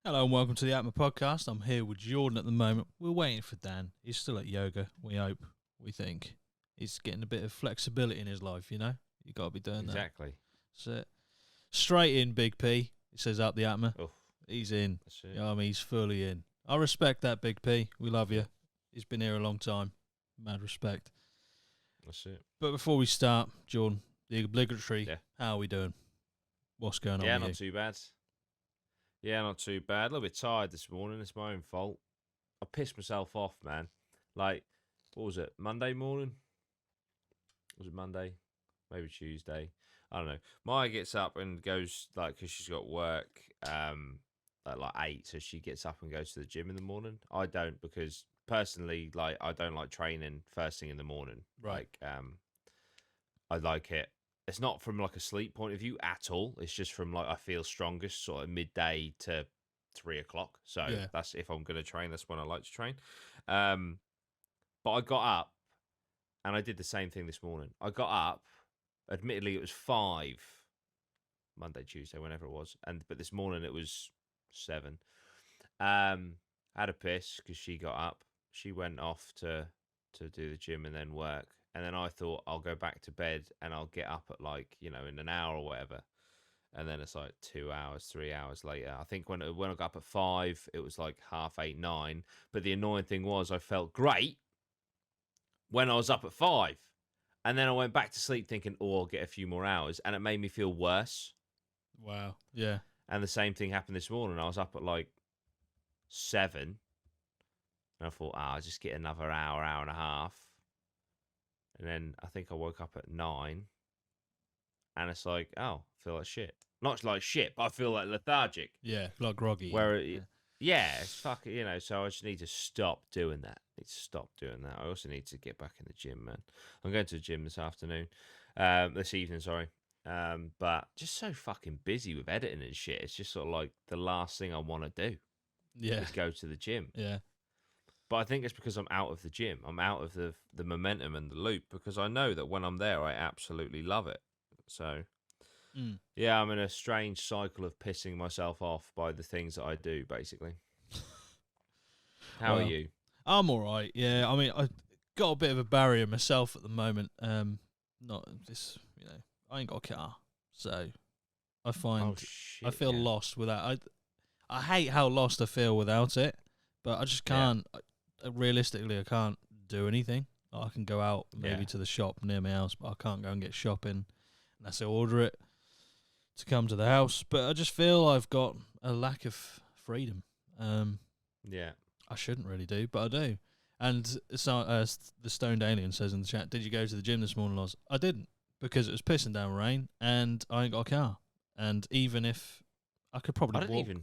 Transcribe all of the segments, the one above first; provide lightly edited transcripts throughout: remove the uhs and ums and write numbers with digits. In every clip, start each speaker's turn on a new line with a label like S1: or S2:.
S1: Hello and welcome to the APMA podcast. I'm here with Jordan at the moment. We're waiting for Dan. He's still at yoga. We hope. We think. He's getting a bit of flexibility in his life, you know? You got to be doing that.
S2: Exactly.
S1: So, straight in, Big P. He says up the APMA.
S2: Oh,
S1: He's in.
S2: that's it.
S1: You know what I mean? He's fully in. I respect that, Big P. We love you. He's been here a long time. Mad respect.
S2: That's it.
S1: But before we start, Jordan, the obligatory,
S2: Yeah.
S1: how are we doing? What's going on
S2: Yeah,
S1: with
S2: not
S1: you?
S2: too bad. Yeah, not too bad. A little bit tired this morning. It's my own fault. I pissed myself off, man. Like, what was it? Monday morning? Was it Monday? Maybe Tuesday. I don't know. Maya gets up and goes, like, because she's got work at like 8, so she gets up and goes to the gym in the morning. I don't, because personally, like, I don't like training first thing in the morning.
S1: Right.
S2: Like, I like it. It's not from like a sleep point of view at all. It's just from like I feel strongest sort of midday to 3 o'clock. So
S1: Yeah.
S2: that's if I'm gonna train. That's when I like to train. But I got up and I did the same thing this morning. I got up. Admittedly, it was 5 Monday, Tuesday, whenever it was, but this morning it was 7. Had a piss because she got up. She went off to do the gym and then work. And then I thought I'll go back to bed and I'll get up at like, in an hour or whatever. And then it's like 2 hours, 3 hours later. I think when I got up at 5, it was like 8:30, 9. But the annoying thing was I felt great when I was up at 5. And then I went back to sleep thinking, oh, I'll get a few more hours. And it made me feel worse.
S1: Wow. Yeah.
S2: And the same thing happened this morning. I was up at like 7. And I thought, I'll just get another hour, hour and a half. And then I think I woke up at 9. And it's like, oh, I feel like shit. Not like shit, but I feel like lethargic.
S1: Yeah. Like groggy.
S2: Yeah, it's fucking, so I just need to stop doing that. I also need to get back in the gym, man. I'm going to the gym this evening, sorry. But just so fucking busy with editing and shit. It's just sort of like the last thing I want to do
S1: Yeah.
S2: is go to the gym.
S1: Yeah.
S2: But I think it's because I'm out of the gym. I'm out of the momentum and the loop because I know that when I'm there, I absolutely love it. So, yeah, I'm in a strange cycle of pissing myself off by the things that I do, basically. How are you?
S1: I'm all right. Yeah, I mean, I got a bit of a barrier myself at the moment. Not this, I ain't got a car, so I find I feel lost without. I hate how lost I feel without it, but I just can't. Realistically, I can't do anything. I can go out maybe to the shop near my house, but I can't go and get shopping unless I order it to come to the house. But I just feel I've got a lack of freedom.
S2: Yeah.
S1: I shouldn't really do, but I do. And so the Stoned Alien says in the chat, did you go to the gym this morning, Loz? I didn't, because it was pissing down rain and I ain't got a car. And even if I could probably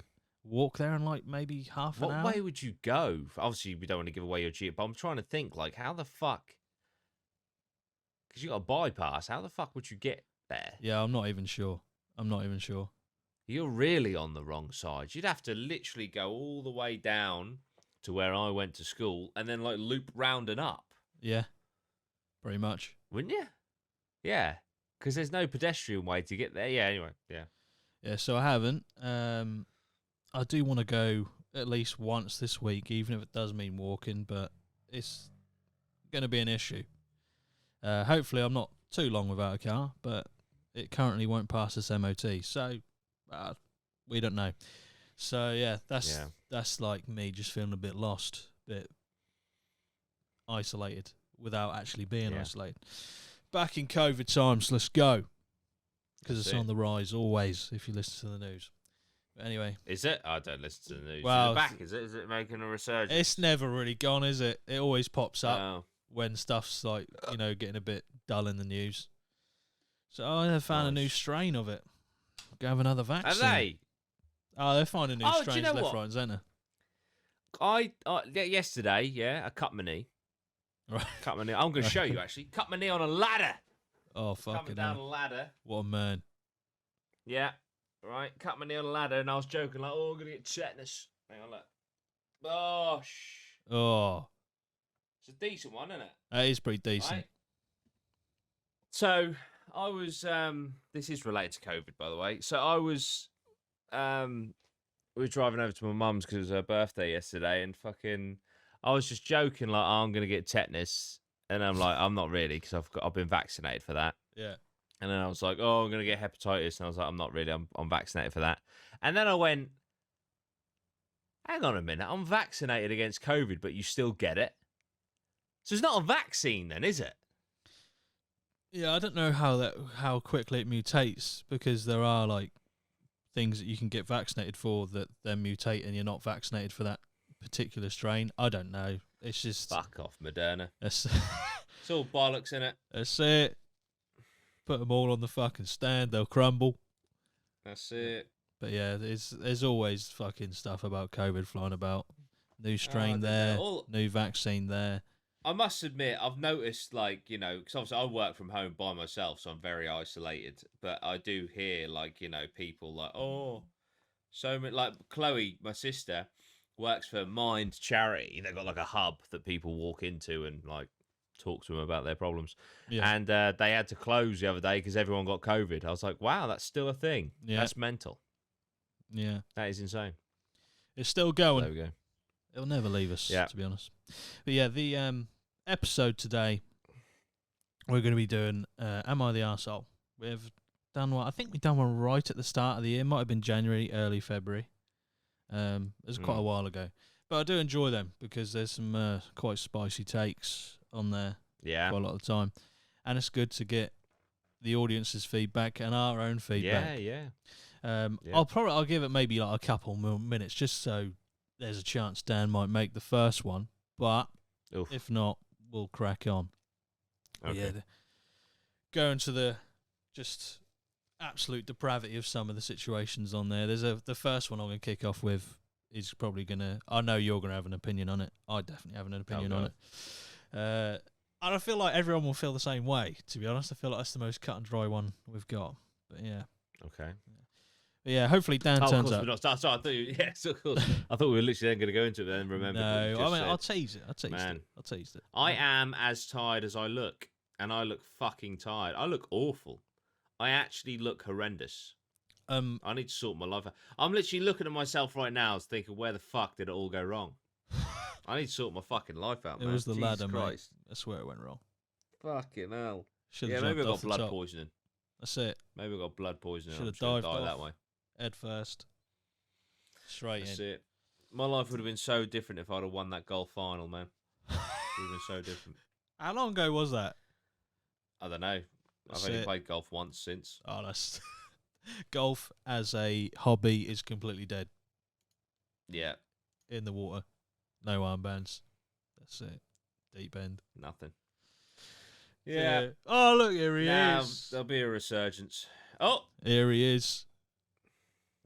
S1: walk there in like maybe half an hour.
S2: What way would you go? Obviously, we don't want to give away your Jeep, but I'm trying to think, like, how the fuck? Because you got a bypass. How the fuck would you get there?
S1: Yeah, I'm not even sure.
S2: You're really on the wrong side. You'd have to literally go all the way down to where I went to school and then, like, loop round and up.
S1: Yeah, pretty much.
S2: Wouldn't you? Yeah, because there's no pedestrian way to get there. Yeah, anyway, yeah.
S1: Yeah, so I haven't. I do want to go at least once this week, even if it does mean walking, but it's going to be an issue. Hopefully I'm not too long without a car, but it currently won't pass this MOT, so we don't know. So yeah, that's like me just feeling a bit lost, a bit isolated without actually being isolated. Back in COVID times, let's go, because it's on the rise always if you listen to the news. But anyway,
S2: is it? I don't listen to the news.
S1: Well,
S2: is it back? Is it making a resurgence?
S1: It's never really gone, is it? It always pops up when stuff's like getting a bit dull in the news. So I have found a new strain of it. Go have another vaccine.
S2: Are they?
S1: Oh, they're finding new strains left, right, and centre.
S2: Yesterday, I cut my knee.
S1: Right.
S2: Cut my knee. I'm going to show you, actually. Cut my knee on a ladder.
S1: Oh, fucking
S2: Coming down a ladder.
S1: What a man.
S2: Yeah. Right. Cut my knee on a ladder, and I was joking, like, I'm going to get tetanus. Hang on, look.
S1: Oh.
S2: It's a decent one, isn't it?
S1: That is pretty decent.
S2: Right? So, I was, this is related to COVID, by the way. So, I was we were driving over to my mum's because it was her birthday yesterday, and fucking, I was just joking like, oh, I'm gonna get tetanus, and I'm like, I'm not really because I've been vaccinated for that.
S1: Yeah.
S2: And then I was like, oh, I'm gonna get hepatitis, and I was like, I'm not really, I'm vaccinated for that. And then I went, hang on a minute, I'm vaccinated against COVID, but you still get it. So it's not a vaccine then, is it?
S1: Yeah, I don't know how quickly it mutates, because there are like things that you can get vaccinated for that then mutate and you're not vaccinated for that particular strain. I don't know. It's just
S2: fuck off, Moderna.
S1: It's
S2: all bollocks in it.
S1: That's it. Put them all on the fucking stand, they'll crumble.
S2: That's it.
S1: But yeah, there's always fucking stuff about COVID flying about. New strain new vaccine there.
S2: I must admit, I've noticed, like, you know, because obviously I work from home by myself, so I'm very isolated. But I do hear, like, you know, people like, oh, so many, like Chloe, my sister, works for Mind Charity. They've got like a hub that people walk into and like talk to them about their problems. Yeah. And they had to close the other day because everyone got COVID. I was like, wow, that's still a thing. Yeah. That's mental.
S1: Yeah.
S2: That is insane.
S1: It's still going.
S2: There we go.
S1: It'll never leave us, to be honest. But yeah, the episode today, we're going to be doing Am I the Arsehole? We've done one, I think we've done one right at the start of the year. Might have been January, early February. It was quite a while ago. But I do enjoy them because there's some quite spicy takes on there quite a lot of the time. And it's good to get the audience's feedback and our own feedback. I'll give it maybe like a couple more minutes just so there's a chance Dan might make the first one. But if not, we'll crack on.
S2: Okay. Yeah,
S1: going to the just absolute depravity of some of the situations on there. There's the first one I'm going to kick off with is probably going to... I know you're going to have an opinion on it. I definitely have an opinion on it. And I feel like everyone will feel the same way, to be honest. I feel like that's the most cut and dry one we've got. But yeah.
S2: Okay.
S1: But yeah, hopefully Dan turns up.
S2: I thought of course. I thought we were literally then going to go into it and remember.
S1: No, I mean, I'll tease it. I'll tease it.
S2: I am as tired as I look, and I look fucking tired. I look awful. I actually look horrendous. I need to sort my life out. I'm literally looking at myself right now thinking, where the fuck did it all go wrong? I need to sort my fucking life out, man.
S1: It was the ladder, mate. That's where it went wrong.
S2: Fucking hell. Maybe I got blood poisoning.
S1: That's it.
S2: Maybe I got blood poisoning.
S1: Should have dived off that way. Head first. Straight
S2: That's it. My life would have been so different if I'd have won that golf final, man. It would have been so different.
S1: How long ago was that?
S2: I don't know. I've only played golf once since.
S1: Oh, that's... Golf as a hobby is completely dead.
S2: Yeah.
S1: In the water. No armbands. That's it. Deep end.
S2: Nothing.
S1: Yeah. Oh, look, here he is.
S2: There'll be a resurgence. Oh!
S1: Here he is.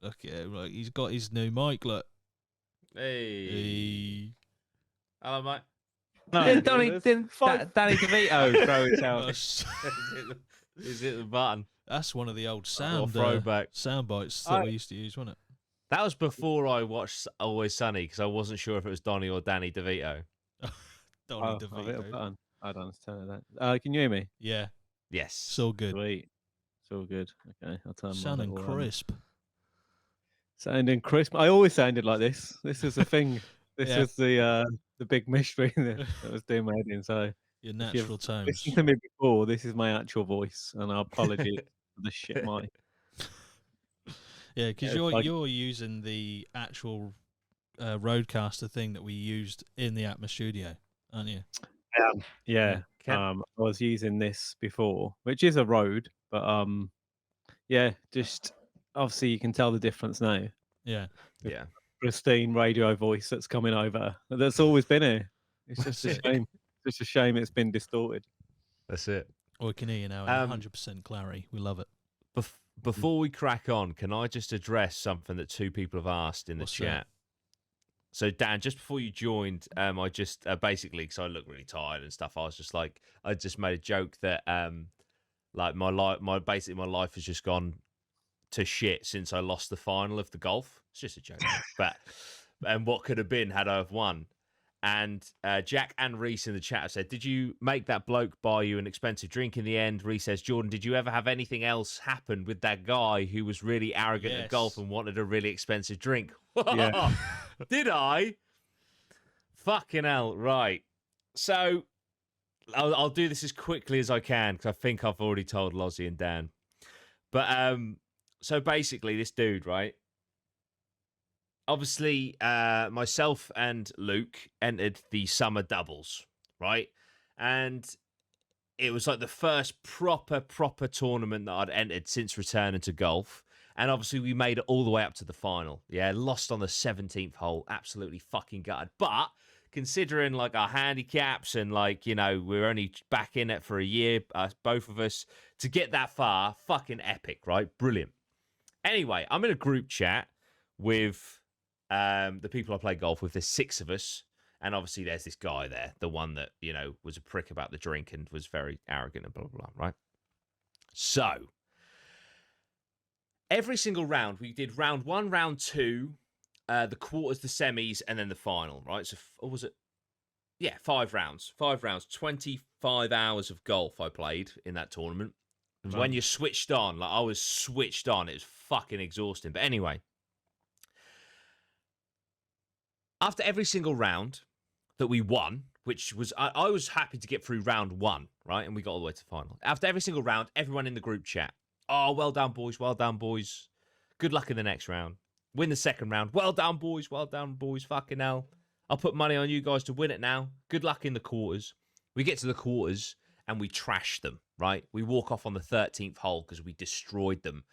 S1: Look at him. Look, he's got his new mic, look.
S2: Hey. Hello, mate.
S3: No, Danny DeVito throw it out.
S2: Is it the button?
S1: That's one of the old sound bites that we used to use, wasn't it?
S2: That was before I watched Always Sunny because I wasn't sure if it was Donny or Danny DeVito.
S1: Donny DeVito.
S3: I don't understand that. Can you hear me?
S1: Yeah.
S2: Yes.
S1: It's all good.
S3: Sweet. It's all good. Okay, I'll turn
S1: sounding crisp.
S3: Sounding crisp. I always sounded like this. This is the thing. This is the big mystery that was doing my head in. So
S1: your natural tones.
S3: Listen to me before. This is my actual voice, and I apologize for the shit mic.
S1: Yeah, because you're using the actual Rodecaster thing that we used in the APMA studio, aren't you?
S3: Yeah. I was using this before, which is a Rode, but just obviously you can tell the difference now.
S1: Yeah.
S2: Yeah.
S3: Pristine radio voice that's coming over. That's always been here. It's just a shame. It's just a shame it's been distorted.
S2: That's it.
S1: Well, we can hear you now in 100% clarity. We love it.
S2: Before we crack on, can I just address something that two people have asked in the chat? So, Dan, just before you joined, I just basically, because I look really tired and stuff, I was just like, I just made a joke that, like, my life has just gone to shit since I lost the final of the golf. It's just a joke, and what could have been had I have won. And Jack and Reese in the chat have said, did you make that bloke buy you an expensive drink in the end? Reese says, Jordan, did you ever have anything else happen with that guy who was really arrogant at golf and wanted a really expensive drink?
S3: Yeah.
S2: Did I? Fucking hell. Right. So I'll do this as quickly as I can because I think I've already told Lozzie and Dan. But so basically this dude, right? Obviously, myself and Luke entered the summer doubles, right? And it was like the first proper tournament that I'd entered since returning to golf. And obviously, we made it all the way up to the final. Yeah, lost on the 17th hole. Absolutely fucking gutted. But considering like our handicaps and like, you know, we're only back in it for a year, both of us, to get that far, fucking epic, right? Brilliant. Anyway, I'm in a group chat with the people I play golf with. There's 6 of us. And obviously there's this guy there, the one that, you know, was a prick about the drink and was very arrogant and blah, blah, blah, right? So, every single round, we did round 1, round 2, the quarters, the semis, and then the final, right? So, or was it? Yeah, 5 rounds. 5 rounds. 25 hours of golf I played in that tournament. Right. When you're switched on, like I was switched on, it was fucking exhausting. But anyway, after every single round that we won, which was, I was happy to get through round 1, right? And we got all the way to the final. After every single round, everyone in the group chat, oh, well done, boys. Well done, boys. Good luck in the next round. Win the second round. Well done, boys. Well done, boys. Fucking hell. I'll put money on you guys to win it now. Good luck in the quarters. We get to the quarters and we trash them, right? We walk off on the 13th hole because we destroyed them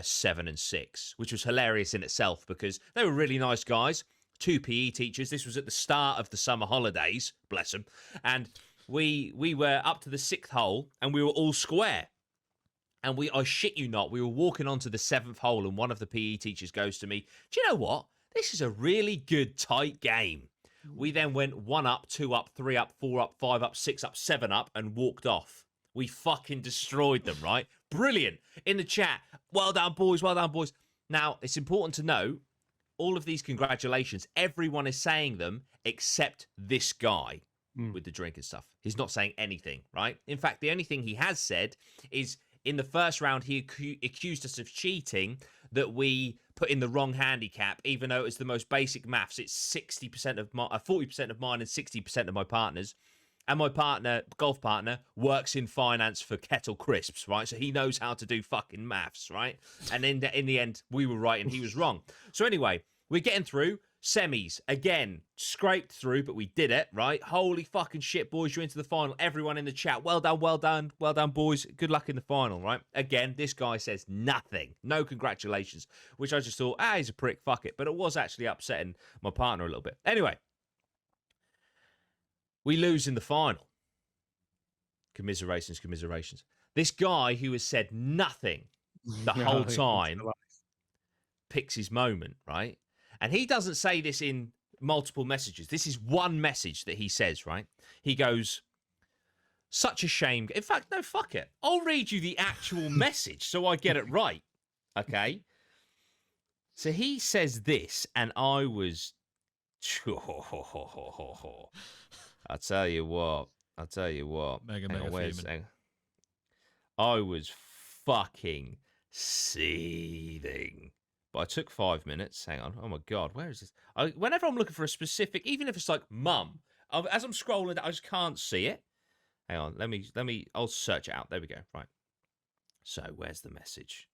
S2: 7 and 6, which was hilarious in itself because they were really nice guys. 2 PE teachers. This was at the start of the summer holidays, bless them. And we were up to the 6th hole and we were all square. And I shit you not, we were walking onto the 7th hole and one of the PE teachers goes to me, do you know what? This is a really good, tight game. We then went 1 up, 2 up, 3 up, 4 up, 5 up, 6 up, 7 up, and walked off. We fucking destroyed them, right? Brilliant. In the chat, well done, boys, well done, boys. Now, it's important to note, all of these congratulations, everyone is saying them except this guy with the drink and stuff. He's not saying anything, right? In fact, the only thing he has said is in the first round, he accused us of cheating, that we put in the wrong handicap, even though it's the most basic maths. It's 60% of 40% of mine and 60% of my partner's. And my partner, golf partner, works in finance for Kettle Crisps, right? So he knows how to do fucking maths, right? And in the end, we were right and he was wrong. So anyway, we're getting through. Semis, again, scraped through, but we did it, right? Holy fucking shit, boys, you're into the final. Everyone in the chat, well done, well done, well done, boys. Good luck in the final, right? Again, this guy says nothing. No congratulations, which I just thought, he's a prick, fuck it. But it was actually upsetting my partner a little bit. Anyway, we lose in the final. Commiserations. This guy who has said nothing the whole time picks his moment, right? And he doesn't say this in multiple messages. This is one message that he says, right? He goes, such a shame. In fact, no, fuck it. I'll read you the actual message so I get it right. Okay? So he says this, and I was... I'll tell you what.
S1: Mega
S2: I was fucking seething. But I took 5 minutes. Hang on. Oh, my God. Where is this? Whenever I'm looking for a specific, even if it's like mum, as I'm scrolling, I just can't see it. Hang on. Let me, I'll search it out. There we go. Right. So, where's the message?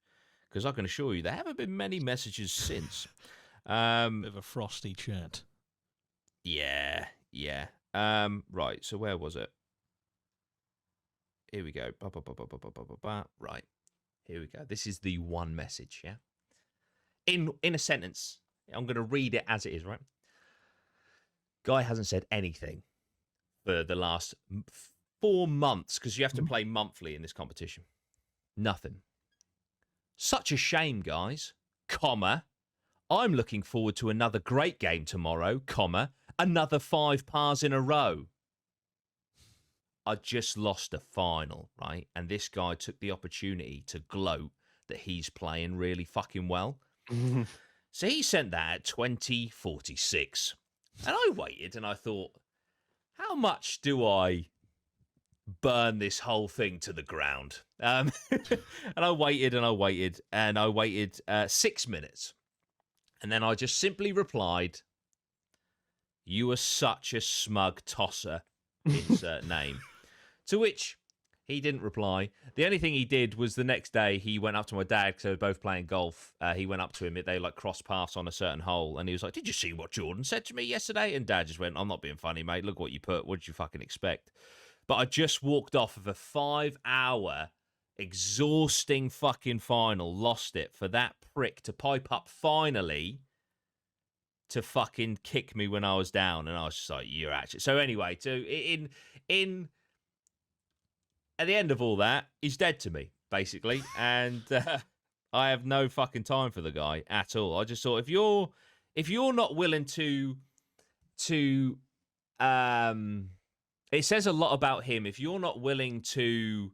S2: Because I can assure you, there haven't been many messages since.
S1: Bit of a frosty chat.
S2: Yeah. Right. So, where was it? Here we go. Right. Here we go. This is the one message, yeah? In a sentence, I'm going to read it as it is, right? Guy hasn't said anything for the last 4 months because you have to play monthly in this competition. Nothing. Such a shame, guys. Comma. I'm looking forward to another great game tomorrow, comma. Another 5 pars in a row. I just lost a final, right? And this guy took the opportunity to gloat that he's playing really fucking well. So he sent that at 20:46. And I waited and I thought, how much do I burn this whole thing to the ground? And I waited and I waited and I waited 6 minutes. And then I just simply replied, "You are such a smug tosser," insert name. To which he didn't reply. The only thing he did was the next day he went up to my dad because they were both playing golf. He went up to him. They crossed paths on a certain hole, and he was like, "Did you see what Jordan said to me yesterday?" And Dad just went, "I'm not being funny, mate. Look what you put. What did you fucking expect?" But I just walked off of a 5-hour exhausting fucking final, lost it for that prick to pipe up finally to fucking kick me when I was down, and I was just like, "You're actually..." So anyway, in at the end of all that, he's dead to me, basically, and I have no fucking time for the guy at all. I just thought, if you're not willing to it says a lot about him. If you're not willing to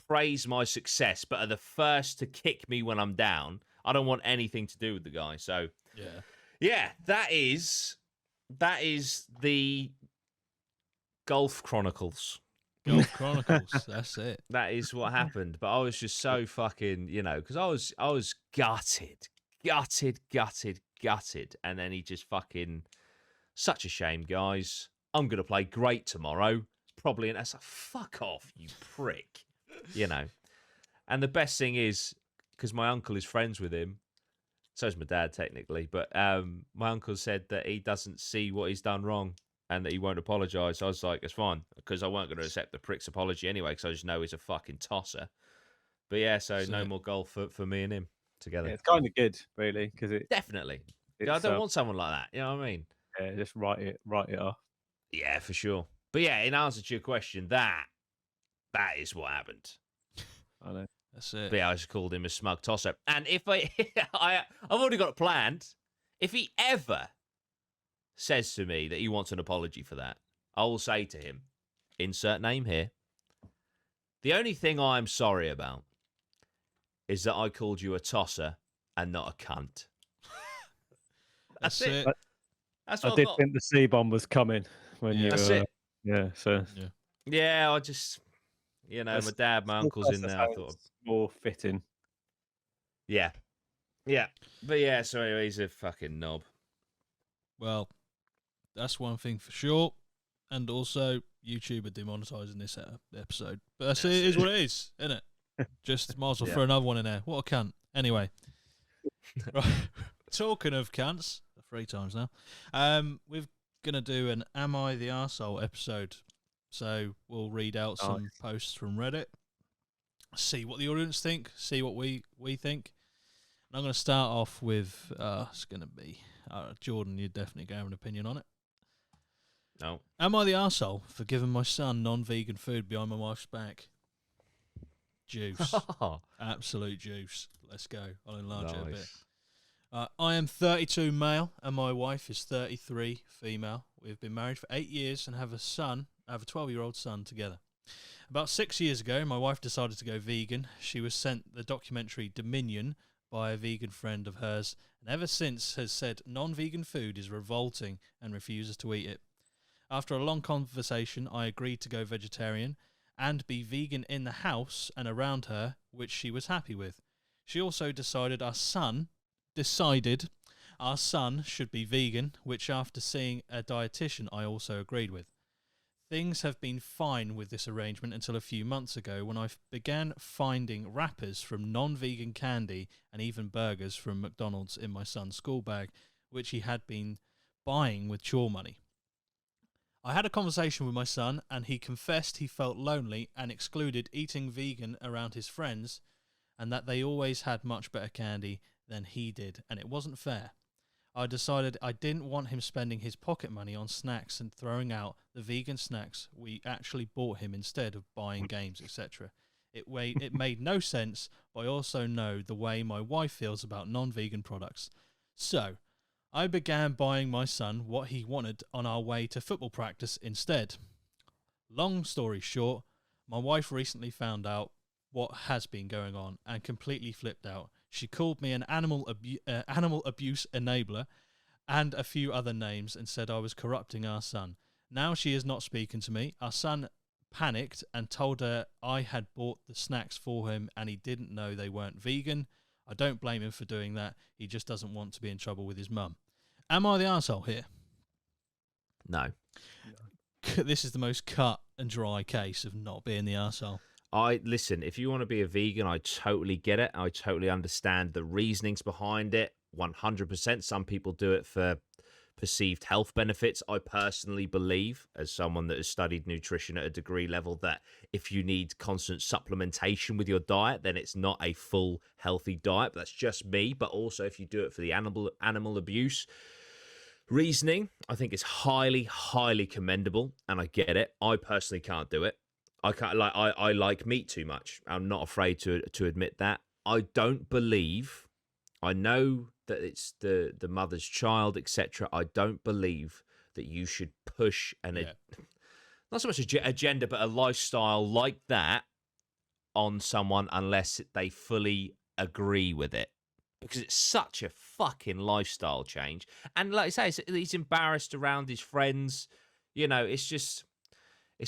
S2: praise my success, but are the first to kick me when I'm down, I don't want anything to do with the guy. So yeah, that is the Golf Chronicles.
S1: Golf Chronicles, that's it.
S2: That is what happened. But I was just so fucking, because I was gutted, and then he just fucking, such a shame, guys. I'm gonna play great tomorrow, probably, and that's like, fuck off, you prick, And the best thing is, because my uncle is friends with him, so is my dad technically, but my uncle said that he doesn't see what he's done wrong and that he won't apologise. So I was like, it's fine, because I weren't going to accept the prick's apology anyway, because I just know he's a fucking tosser. But yeah, so no more golf for me and him together.
S3: Yeah, it's kind of good, really, because
S2: definitely. I don't want someone like that. You know what I mean?
S3: Yeah, just write it off.
S2: Yeah, for sure. But yeah, in answer to your question, that is what happened.
S3: I know.
S1: That's it.
S2: But yeah, I just called him a smug tosser. And if I've already got it planned. If he ever says to me that he wants an apology for that, I will say to him, insert name here, the only thing I'm sorry about is that I called you a tosser and not a cunt. That's it. That's what
S3: I did think the C-bomb was coming when you.
S2: That's it.
S3: Yeah. So.
S2: Yeah, I just, my dad, my uncle's in there. I thought
S3: more fitting.
S2: Yeah. But yeah, so anyway, he's a fucking knob.
S1: Well, that's one thing for sure. And also, YouTube are demonetising this episode. But it is what it is, isn't it? Just might as well throw another one in there. What a cunt. Anyway. Right. Talking of cunts, 3 times now, we're going to do an Am I the Arsehole episode. So we'll read out some posts from Reddit, see what the audience think, see what we think. And I'm going to start off with, it's going to be, Jordan, you're definitely going to have an opinion on it.
S2: No.
S1: Am I the arsehole for giving my son non-vegan food behind my wife's back? Juice. Absolute juice. Let's go. I'll enlarge it a bit. I am 32 male and my wife is 33 female. We've been married for 8 years and have a 12-year-old son together. About 6 years ago, my wife decided to go vegan. She was sent the documentary Dominion by a vegan friend of hers, and ever since has said non-vegan food is revolting and refuses to eat it. After a long conversation, I agreed to go vegetarian and be vegan in the house and around her, which she was happy with. She also decided our son should be vegan, which after seeing a dietitian I also agreed with. Things have been fine with this arrangement until a few months ago when I began finding wrappers from non-vegan candy and even burgers from McDonald's in my son's school bag, which he had been buying with chore money. I had a conversation with my son and he confessed he felt lonely and excluded eating vegan around his friends and that they always had much better candy than he did, and it wasn't fair. I decided I didn't want him spending his pocket money on snacks and throwing out the vegan snacks we actually bought him instead of buying games, etc. It made no sense, but I also know the way my wife feels about non-vegan products. So, I began buying my son what he wanted on our way to football practice instead. Long story short, my wife recently found out what has been going on and completely flipped out. She called me an animal abuse enabler and a few other names and said I was corrupting our son. Now she is not speaking to me. Our son panicked and told her I had bought the snacks for him and he didn't know they weren't vegan. I don't blame him for doing that. He just doesn't want to be in trouble with his mum. Am I the arsehole here?
S2: No.
S1: This is the most cut and dry case of not being the arsehole.
S2: Listen, if you want to be a vegan, I totally get it. I totally understand the reasonings behind it. 100%. Some people do it for perceived health benefits. I personally believe, as someone that has studied nutrition at a degree level, that if you need constant supplementation with your diet, then it's not a full healthy diet. But that's just me. But also, if you do it for the animal abuse reasoning, I think it's highly, highly commendable, and I get it. I personally can't do it. I can't I like meat too much. I'm not afraid to admit that. I don't believe. I know that it's the mother's child, etc. I don't believe that you should push not so much agenda, but a lifestyle like that on someone unless they fully agree with it. Because it's such a fucking lifestyle change. And like I say, he's embarrassed around his friends. You know, it's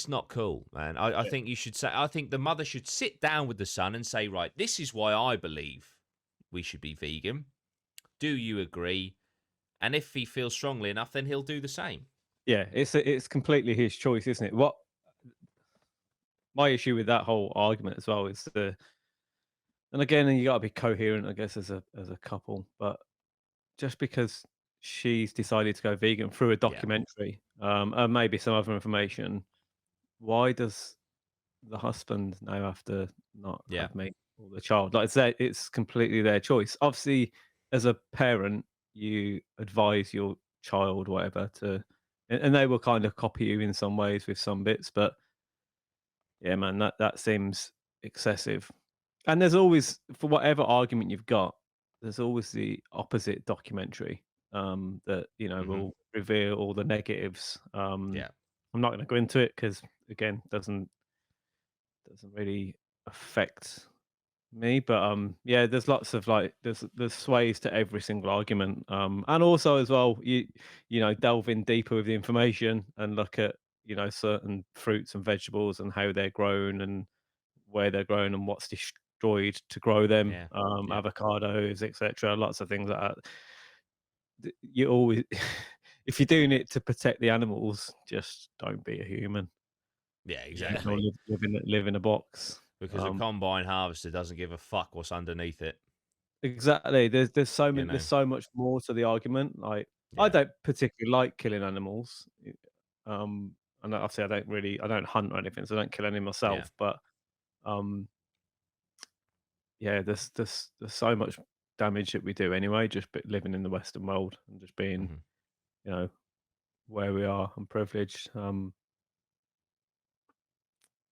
S2: not cool, man. I think you should say, I think the mother should sit down with the son and say, right, this is why I believe we should be vegan. Do you agree? And if he feels strongly enough, then he'll do the same.
S3: Yeah, it's completely his choice, isn't it? What my issue with that whole argument as well is and again, you got to be coherent, I guess, as a couple. But just because she's decided to go vegan through a documentary, and maybe some other information, why does the husband now have to not have meat, or the child? Like it's completely their choice. Obviously, as a parent, you advise your child, whatever, and they will kind of copy you in some ways with some bits. But yeah, man, that seems excessive. And there's always, for whatever argument you've got, there's always the opposite documentary that will reveal all the negatives. I'm not going to go into it because again, doesn't really affect me. But yeah, there's lots of there's sways to every single argument. And also as well, delve in deeper with the information and look at certain fruits and vegetables and how they're grown and where they're grown and what's destroyed to grow them, avocados, etc. Lots of things like that. You always, if you're doing it to protect the animals, just don't be a human.
S2: Yeah, exactly.
S3: Live in a box.
S2: Because a combine harvester doesn't give a fuck what's underneath it.
S3: Exactly. There's so many. There's so much more to the argument. I don't particularly like killing animals. And obviously I don't hunt or anything, so I don't kill any myself. But yeah, there's so much damage that we do anyway, just living in the Western world and just being, where we are and privileged.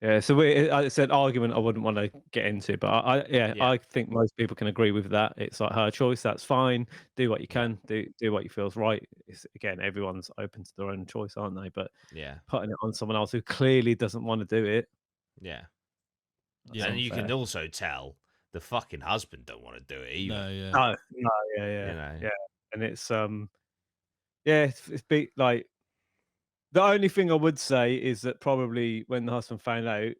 S3: Yeah, so it's an argument I wouldn't want to get into, but I think most people can agree with that. It's like her choice. That's fine. Do what you can. Do what you feels right. It's, again, everyone's open to their own choice, aren't they? But putting it on someone else who clearly doesn't want to do it.
S2: Yeah. And you can also tell the fucking husband don't want to do it either.
S3: No, yeah. And it's it's big. Like, the only thing I would say is that probably when the husband found out,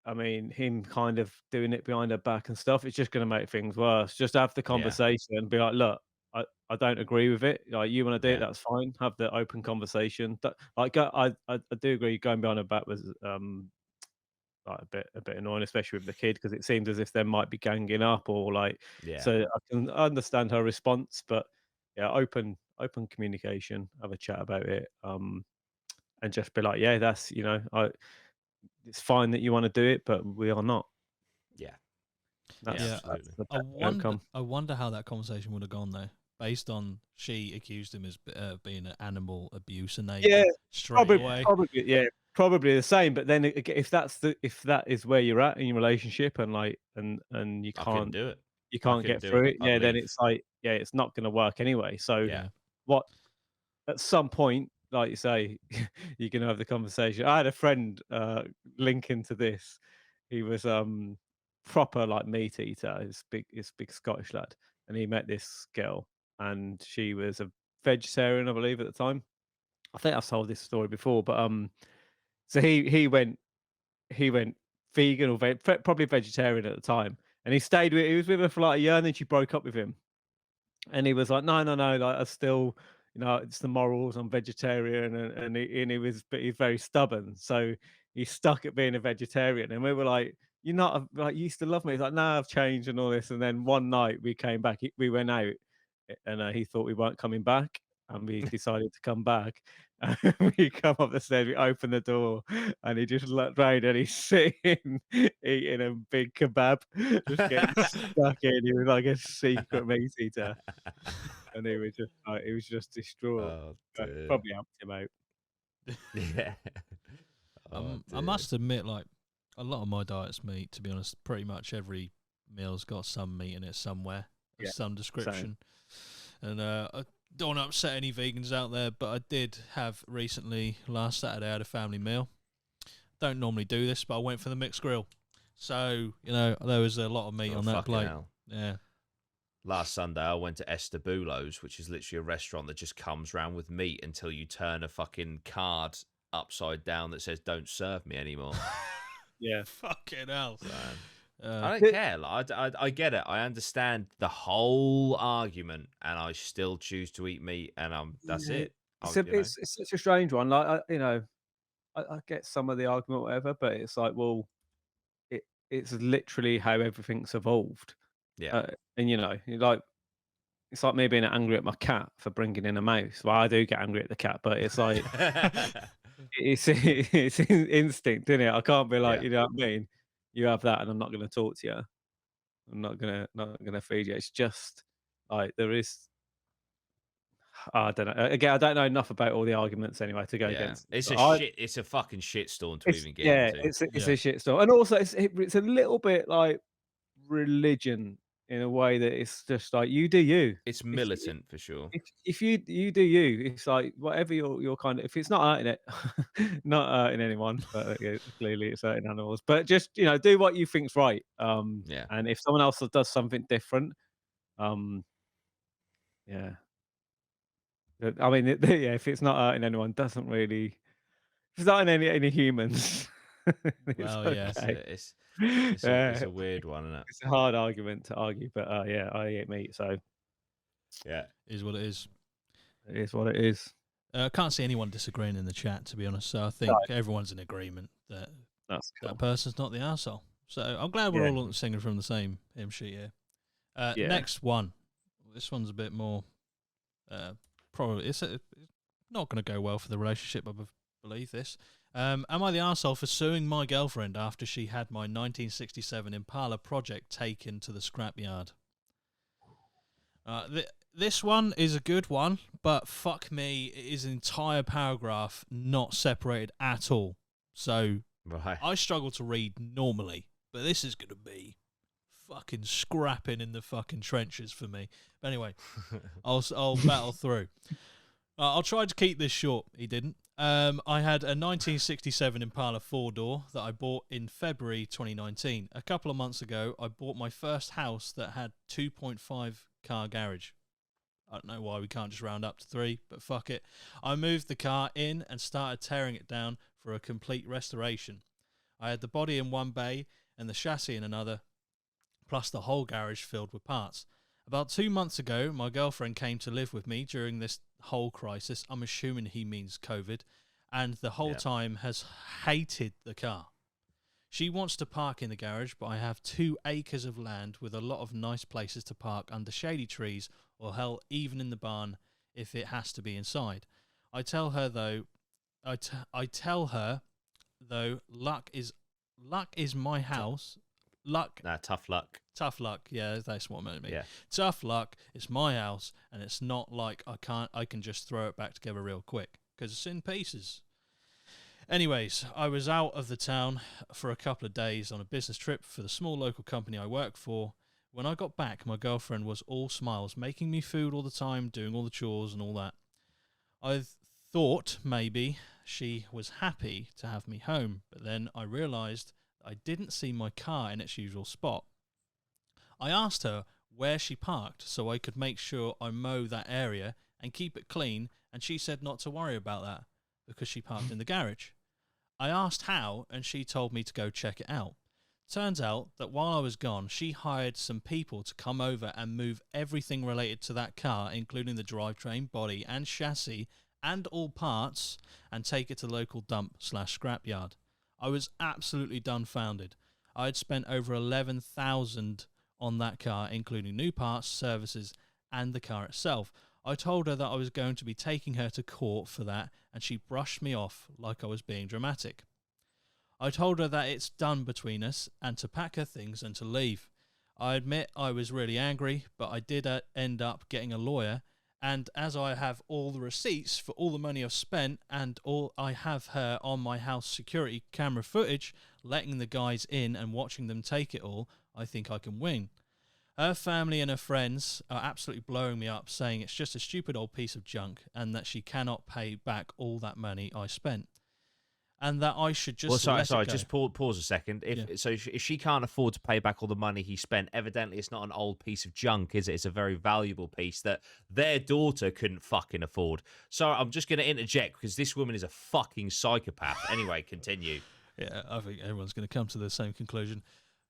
S3: I mean, him kind of doing it behind her back and stuff, it's just going to make things worse. Just have the conversation and be like, look, I don't agree with it. Like, you want to do it, that's fine. Have the open conversation. I do agree going behind her back was like a bit annoying, especially with the kid, because it seems as if they might be ganging up or so I can understand her response, but open communication, have a chat about it, and just be like, that's it's fine that you want to do it, but we are not. That's
S1: I wonder how that conversation would have gone though, based on she accused him as being an animal abuse, and they straight away.
S3: Probably the same. But then if that is where you're at in your relationship, and and you can't
S2: do it,
S3: you can't get through it, then it's like it's not going to work anyway. So what? At some point, like you say, you're going to have the conversation. I had a friend link into this. He was proper like meat eater. He's big Scottish lad, and he met this girl, and she was a vegetarian, I believe, at the time. I think I've told this story before, but so he went vegan or probably vegetarian at the time, and he was with her for like a year, and then she broke up with him, and he was like, no, no, no, like I still, it's the morals. I'm vegetarian, and he was, but he's very stubborn, so he stuck at being a vegetarian, and we were like, you're not like, you used to love me. He's like, no, I've changed and all this, and then one night we came back, we went out, and he thought we weren't coming back, and we decided to come back. And we come up the stairs, we open the door, and he just looked round, and he's sitting eating a big kebab, just getting stuck in. He was like a secret meat eater, and he was just distraught.
S2: Oh,
S3: Probably helped him out.
S2: Yeah.
S1: I must admit, like, a lot of my diet's meat, to be honest. Pretty much every meal's got some meat in it somewhere, of some description. Same. And I don't want to upset any vegans out there, but I did have recently, last Saturday, I had a family meal. Don't normally do this, but I went for the mixed grill. So, there was a lot of meat on that plate. Hell. Yeah.
S2: Last Sunday, I went to Estabulo's, which is literally a restaurant that just comes round with meat until you turn a fucking card upside down that says "Don't serve me anymore."
S3: Yeah,
S1: fucking hell.
S2: So, I don't care. Like, I get it. I understand the whole argument, and I still choose to eat meat, and that's it.
S3: It's such a strange one. Like, I get some of the argument, whatever, but it's like, well, it's literally how everything's evolved.
S2: Yeah.
S3: And it's like me being angry at my cat for bringing in a mouse. Well, I do get angry at the cat, but it's like it's instinct, isn't it? I can't be like, you know what I mean? You have that, and I'm not going to talk to you. I'm not gonna feed you. It's just like there is. I don't know. Again, I don't know enough about all the arguments anyway to go against.
S2: It's it's a fucking shitstorm to even get into.
S3: It's a shitstorm, and also it's a little bit like religion in a way that it's just like, you do you.
S2: It's militant for sure.
S3: If you do you, it's like whatever your kind of, if it's not hurting not hurting anyone, but clearly it's hurting animals. But just do what you think's right. And if someone else does something different, yeah. I mean, if it's not hurting anyone, doesn't really. If it's not hurting any humans.
S2: It's a weird one, isn't it?
S3: It's a hard argument to argue, but I eat meat, so
S2: yeah,
S1: it is what it is.
S3: It is what it is.
S1: I can't see anyone disagreeing in the chat, to be honest. So I think everyone's in agreement that that person's not the arsehole. So I'm glad we're all singing from the same hymn sheet here. Next one. This one's a bit more. Probably it's not going to go well for the relationship. I believe this. Am I the arsehole for suing my girlfriend after she had my 1967 Impala project taken to the scrapyard? This one is a good one, but fuck me, it is an entire paragraph not separated at all. So I struggle to read normally, but this is going to be fucking scrapping in the fucking trenches for me. But anyway, I'll battle through. I'll try to keep this short. He didn't. I had a 1967 Impala 4-door that I bought in February 2019. A couple of months ago, I bought my first house that had 2.5 car garage. I don't know why we can't just round up to 3, but fuck it. I moved the car in and started tearing it down for a complete restoration. I had the body in one bay and the chassis in another, plus the whole garage filled with parts. About 2 months ago, my girlfriend came to live with me during this whole crisis. I'm assuming he means COVID, and the whole time has hated the car. She wants to park in the garage, but I have 2 acres of land with a lot of nice places to park under shady trees, or hell, even in the barn if it has to be inside. I tell her though, luck is my house. Luck.
S2: Nah, tough luck.
S1: Tough luck. Yeah, that's what I meant to be.
S2: Yeah.
S1: Tough luck. It's my house, and it's not like I can just throw it back together real quick because it's in pieces. Anyways, I was out of the town for a couple of days on a business trip for the small local company I work for. When I got back, my girlfriend was all smiles, making me food all the time, doing all the chores and all that. I thought maybe she was happy to have me home, but then I realised I didn't see my car in its usual spot. I asked her where she parked so I could make sure I mow that area and keep it clean, and she said not to worry about that because she parked in the garage. I asked how, and she told me to go check it out. Turns out that while I was gone, she hired some people to come over and move everything related to that car, including the drivetrain, body and chassis, and all parts, and take it to the local dump/scrapyard. I was absolutely dumbfounded. I had spent over 11,000 on that car, including new parts, services, and the car itself. I told her that I was going to be taking her to court for that, and she brushed me off like I was being dramatic. I told her that it's done between us and to pack her things and to leave. I admit I was really angry, but I did end up getting a lawyer, and as I have all the receipts for all the money I've spent and all I have her on my house security camera footage, letting the guys in and watching them take it all, I think I can win. Her family and her friends are absolutely blowing me up, saying it's just a stupid old piece of junk and that she cannot pay back all that money I spent. And that I should just
S2: sorry,
S1: let it go.
S2: just pause a second. If she can't afford to pay back all the money he spent, evidently it's not an old piece of junk, is it? It's a very valuable piece that their daughter couldn't fucking afford. So I'm just going to interject because this woman is a fucking psychopath. Anyway, continue.
S1: Yeah, I think everyone's going to come to the same conclusion.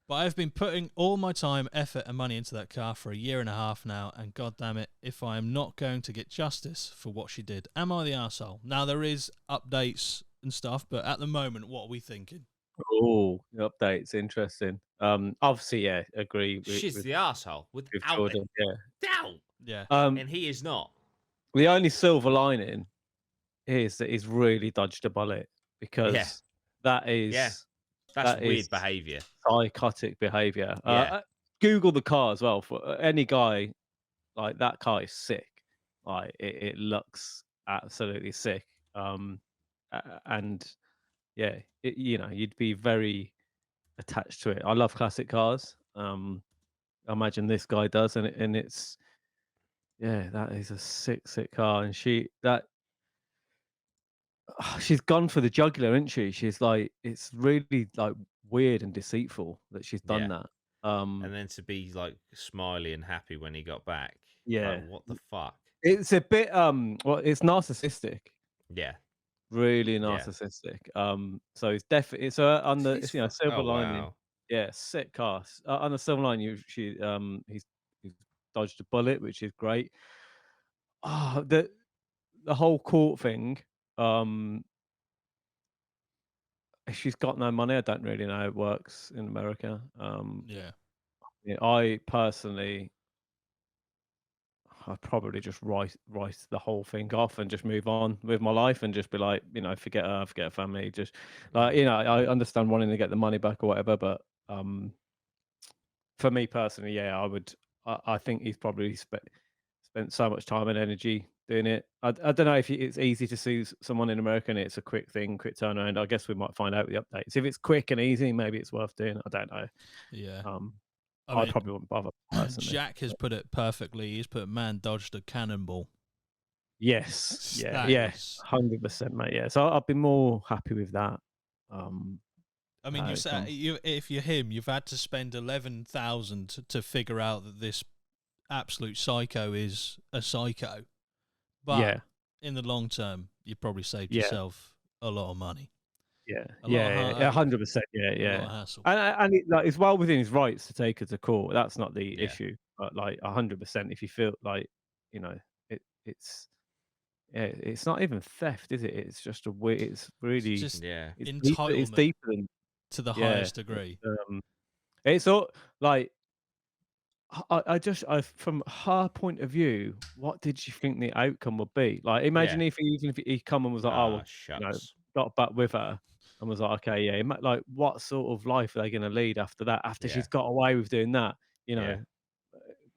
S1: But I've been putting all my time, effort and money into that car for a year and a half now, and god damn it, if I am not going to get justice for what she did, am I the arsehole? Now, there is updates and stuff, but at the moment, what are we thinking?
S3: Oh, updates, interesting. Obviously, yeah, agree.
S2: She's the arsehole, without
S3: Jordan,
S2: doubt.
S1: Yeah.
S2: And he is not.
S3: The only silver lining is that he's really dodged a bullet, because that is
S2: that's weird behaviour,
S3: psychotic behaviour. Google the car as well. For any guy, like, that car is sick. Like, it looks absolutely sick. And yeah, you'd be very attached to it. I love classic cars. I imagine this guy does, and it's that is a sick car. And she's gone for the jugular, isn't she? She's like, it's really like weird and deceitful that she's done that.
S2: And then to be like smiley and happy when he got back.
S3: Yeah.
S2: Like, what the fuck?
S3: It's a bit well, it's narcissistic.
S2: Yeah.
S3: Really narcissistic. So it's definitely on the silver lining.
S2: Wow.
S3: Yeah, sick cast. On the silver line, he's dodged a bullet, which is great. The whole court thing. She's got no money. I don't really know how it works in America. I personally, I'd probably just write the whole thing off and just move on with my life and just be like, forget her family. Just like, I understand wanting to get the money back or whatever, but for me personally, I would. I think he's probably spent so much time and energy doing it. I don't know if it's easy to sue someone in America and it's a quick thing, quick turnaround. I guess we might find out with the updates. If it's quick and easy, maybe it's worth doing. I don't know.
S1: Yeah.
S3: I probably wouldn't bother personally.
S1: Jack has put it perfectly. He's put man dodged a cannonball.
S3: Yes. Yeah. 100%, mate. Yeah. So I'd be more happy with that.
S1: I mean, you said if you're him, you've had to spend 11,000 to figure out that this absolute psycho is a psycho. But in the long term, you probably saved yourself a lot of money.
S3: Yeah, 100%. Yeah. And it's well within his rights to take her to court. That's not the issue. But like 100%, if you feel like, it's not even theft, is it? It's just a weird. It's really
S1: entitlement.
S3: It's deeper than
S1: to the highest degree.
S3: It's all like. I from her point of view, what did you think the outcome would be? Like, imagine if he come and was like, got back with her and was like, okay, like, what sort of life are they going to lead after that? After she's got away with doing that,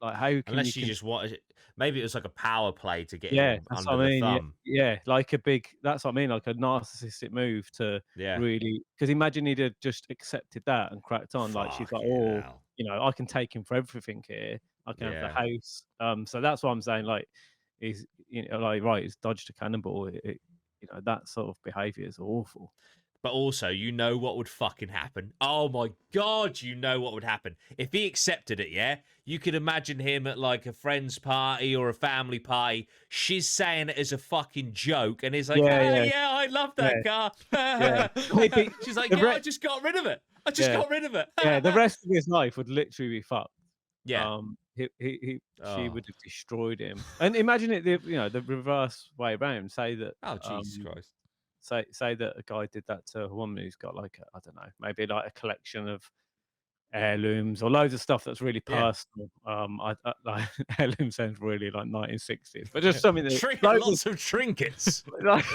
S3: like, how can
S2: unless she just wanted, maybe it was like a power play to get him
S3: that's
S2: under the thumb.
S3: Yeah, like that's what I mean, like a narcissistic move to really, because imagine he'd have just accepted that and cracked on. Like, she's like, I can take him for everything here. I can have the house. So that's what I'm saying. Like, he's he's dodged a cannonball. That sort of behaviour is awful.
S2: But also, you know what would fucking happen. Oh my God, you know what would happen. If he accepted it, yeah? You could imagine him at like a friend's party or a family party. She's saying it as a fucking joke. And he's like, yeah, I love that car. She's like, I just got rid of it. I just got rid of it.
S3: The rest of his life would literally be fucked.
S2: Yeah.
S3: She would have destroyed him. And imagine it, the reverse way around. Say that.
S2: Oh, Jesus Christ.
S3: Say that a guy did that to a woman who's got like I don't know, maybe like a collection of heirlooms or loads of stuff that's really personal. Like heirloom sounds really like 1960s, but just something that
S2: lots of trinkets.
S3: Like,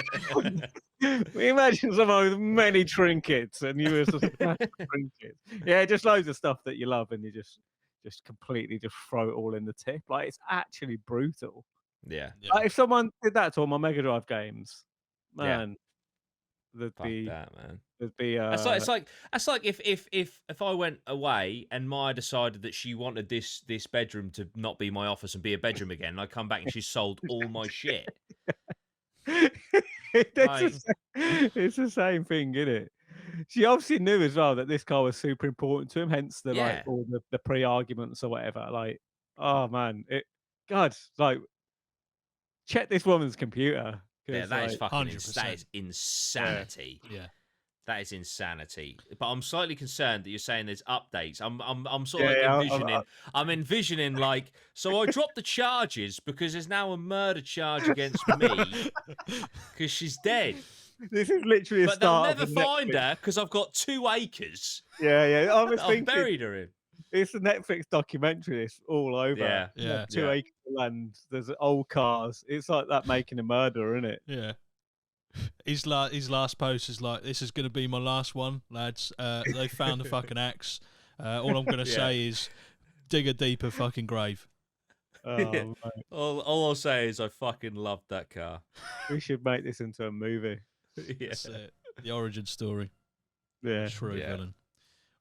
S3: imagine someone with many trinkets, and you were just trinkets. Yeah, just loads of stuff that you love, and you just completely just throw it all in the tip. Like it's actually brutal.
S2: Yeah.
S3: Like, if someone did that to all my Mega Drive games, man. There'd be
S2: it's like if I went away and Maya decided that she wanted this bedroom to not be my office and be a bedroom again, and I come back and she sold all my shit.
S3: It's the same thing, isn't it? She obviously knew as well that this car was super important to him, hence the like all the pre-arguments or whatever. Like, oh man, like check this woman's computer.
S2: Yeah, that is fucking that is insanity.
S1: Yeah.
S2: That is insanity. But I'm slightly concerned that you're saying there's updates. I'm sort of envisioning. I'm envisioning like, so I dropped the charges because there's now a murder charge against me because she's dead.
S3: This is literally
S2: but they'll never find her because I've got 2 acres.
S3: Yeah. I was thinking,
S2: buried her in.
S3: It's a Netflix documentary. It's all over.
S1: Yeah.
S3: 2 acres of land. There's old cars. It's like that making a murder, isn't it?
S1: Yeah. His last post is like, "This is going to be my last one, lads. They found the fucking axe. All I'm going to say is, dig a deeper fucking grave."
S3: Oh,
S2: all I'll say is I fucking loved that car.
S3: We should make this into a movie.
S1: That's it. The origin story.
S3: Yeah.
S1: True villain.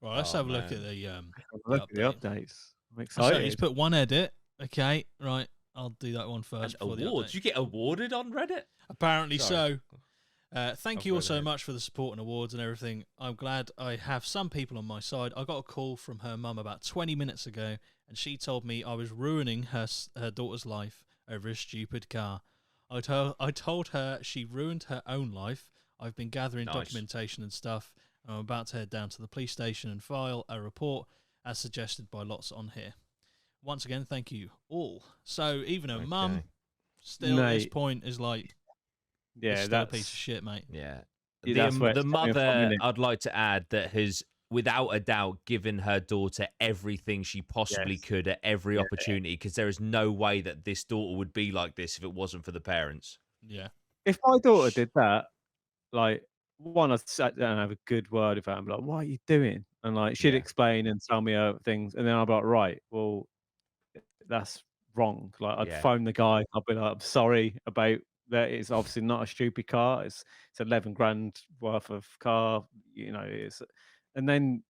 S1: Right, let's have a look at the
S3: updates. I'm excited.
S1: So he's put one edit. Okay, right. I'll do that one first.
S2: And awards? You get awarded on Reddit?
S1: Apparently so. Thank you all so much for the support and awards and everything. I'm glad I have some people on my side. I got a call from her mum about 20 minutes ago, and she told me I was ruining her daughter's life over a stupid car. I told her she ruined her own life. I've been gathering documentation and stuff. I'm about to head down to the police station and file a report as suggested by lots on here. Once again, thank you all. So even her mum still at this point is like, that's a piece of shit, mate.
S2: Yeah. The mother, I'd like to add, that has, without a doubt, given her daughter everything she possibly could at every opportunity, because there is no way that this daughter would be like this if it wasn't for the parents.
S1: Yeah.
S3: If my daughter did that, like, one, I'd sat down and have a good word with her. I'm like, what are you doing? And like, she'd explain and tell me things. And then I'd be like, right, well, that's wrong. Like, I'd phone the guy. I'd be like, I'm sorry about that. It's obviously not a stupid car. It's 11 grand worth of car, and then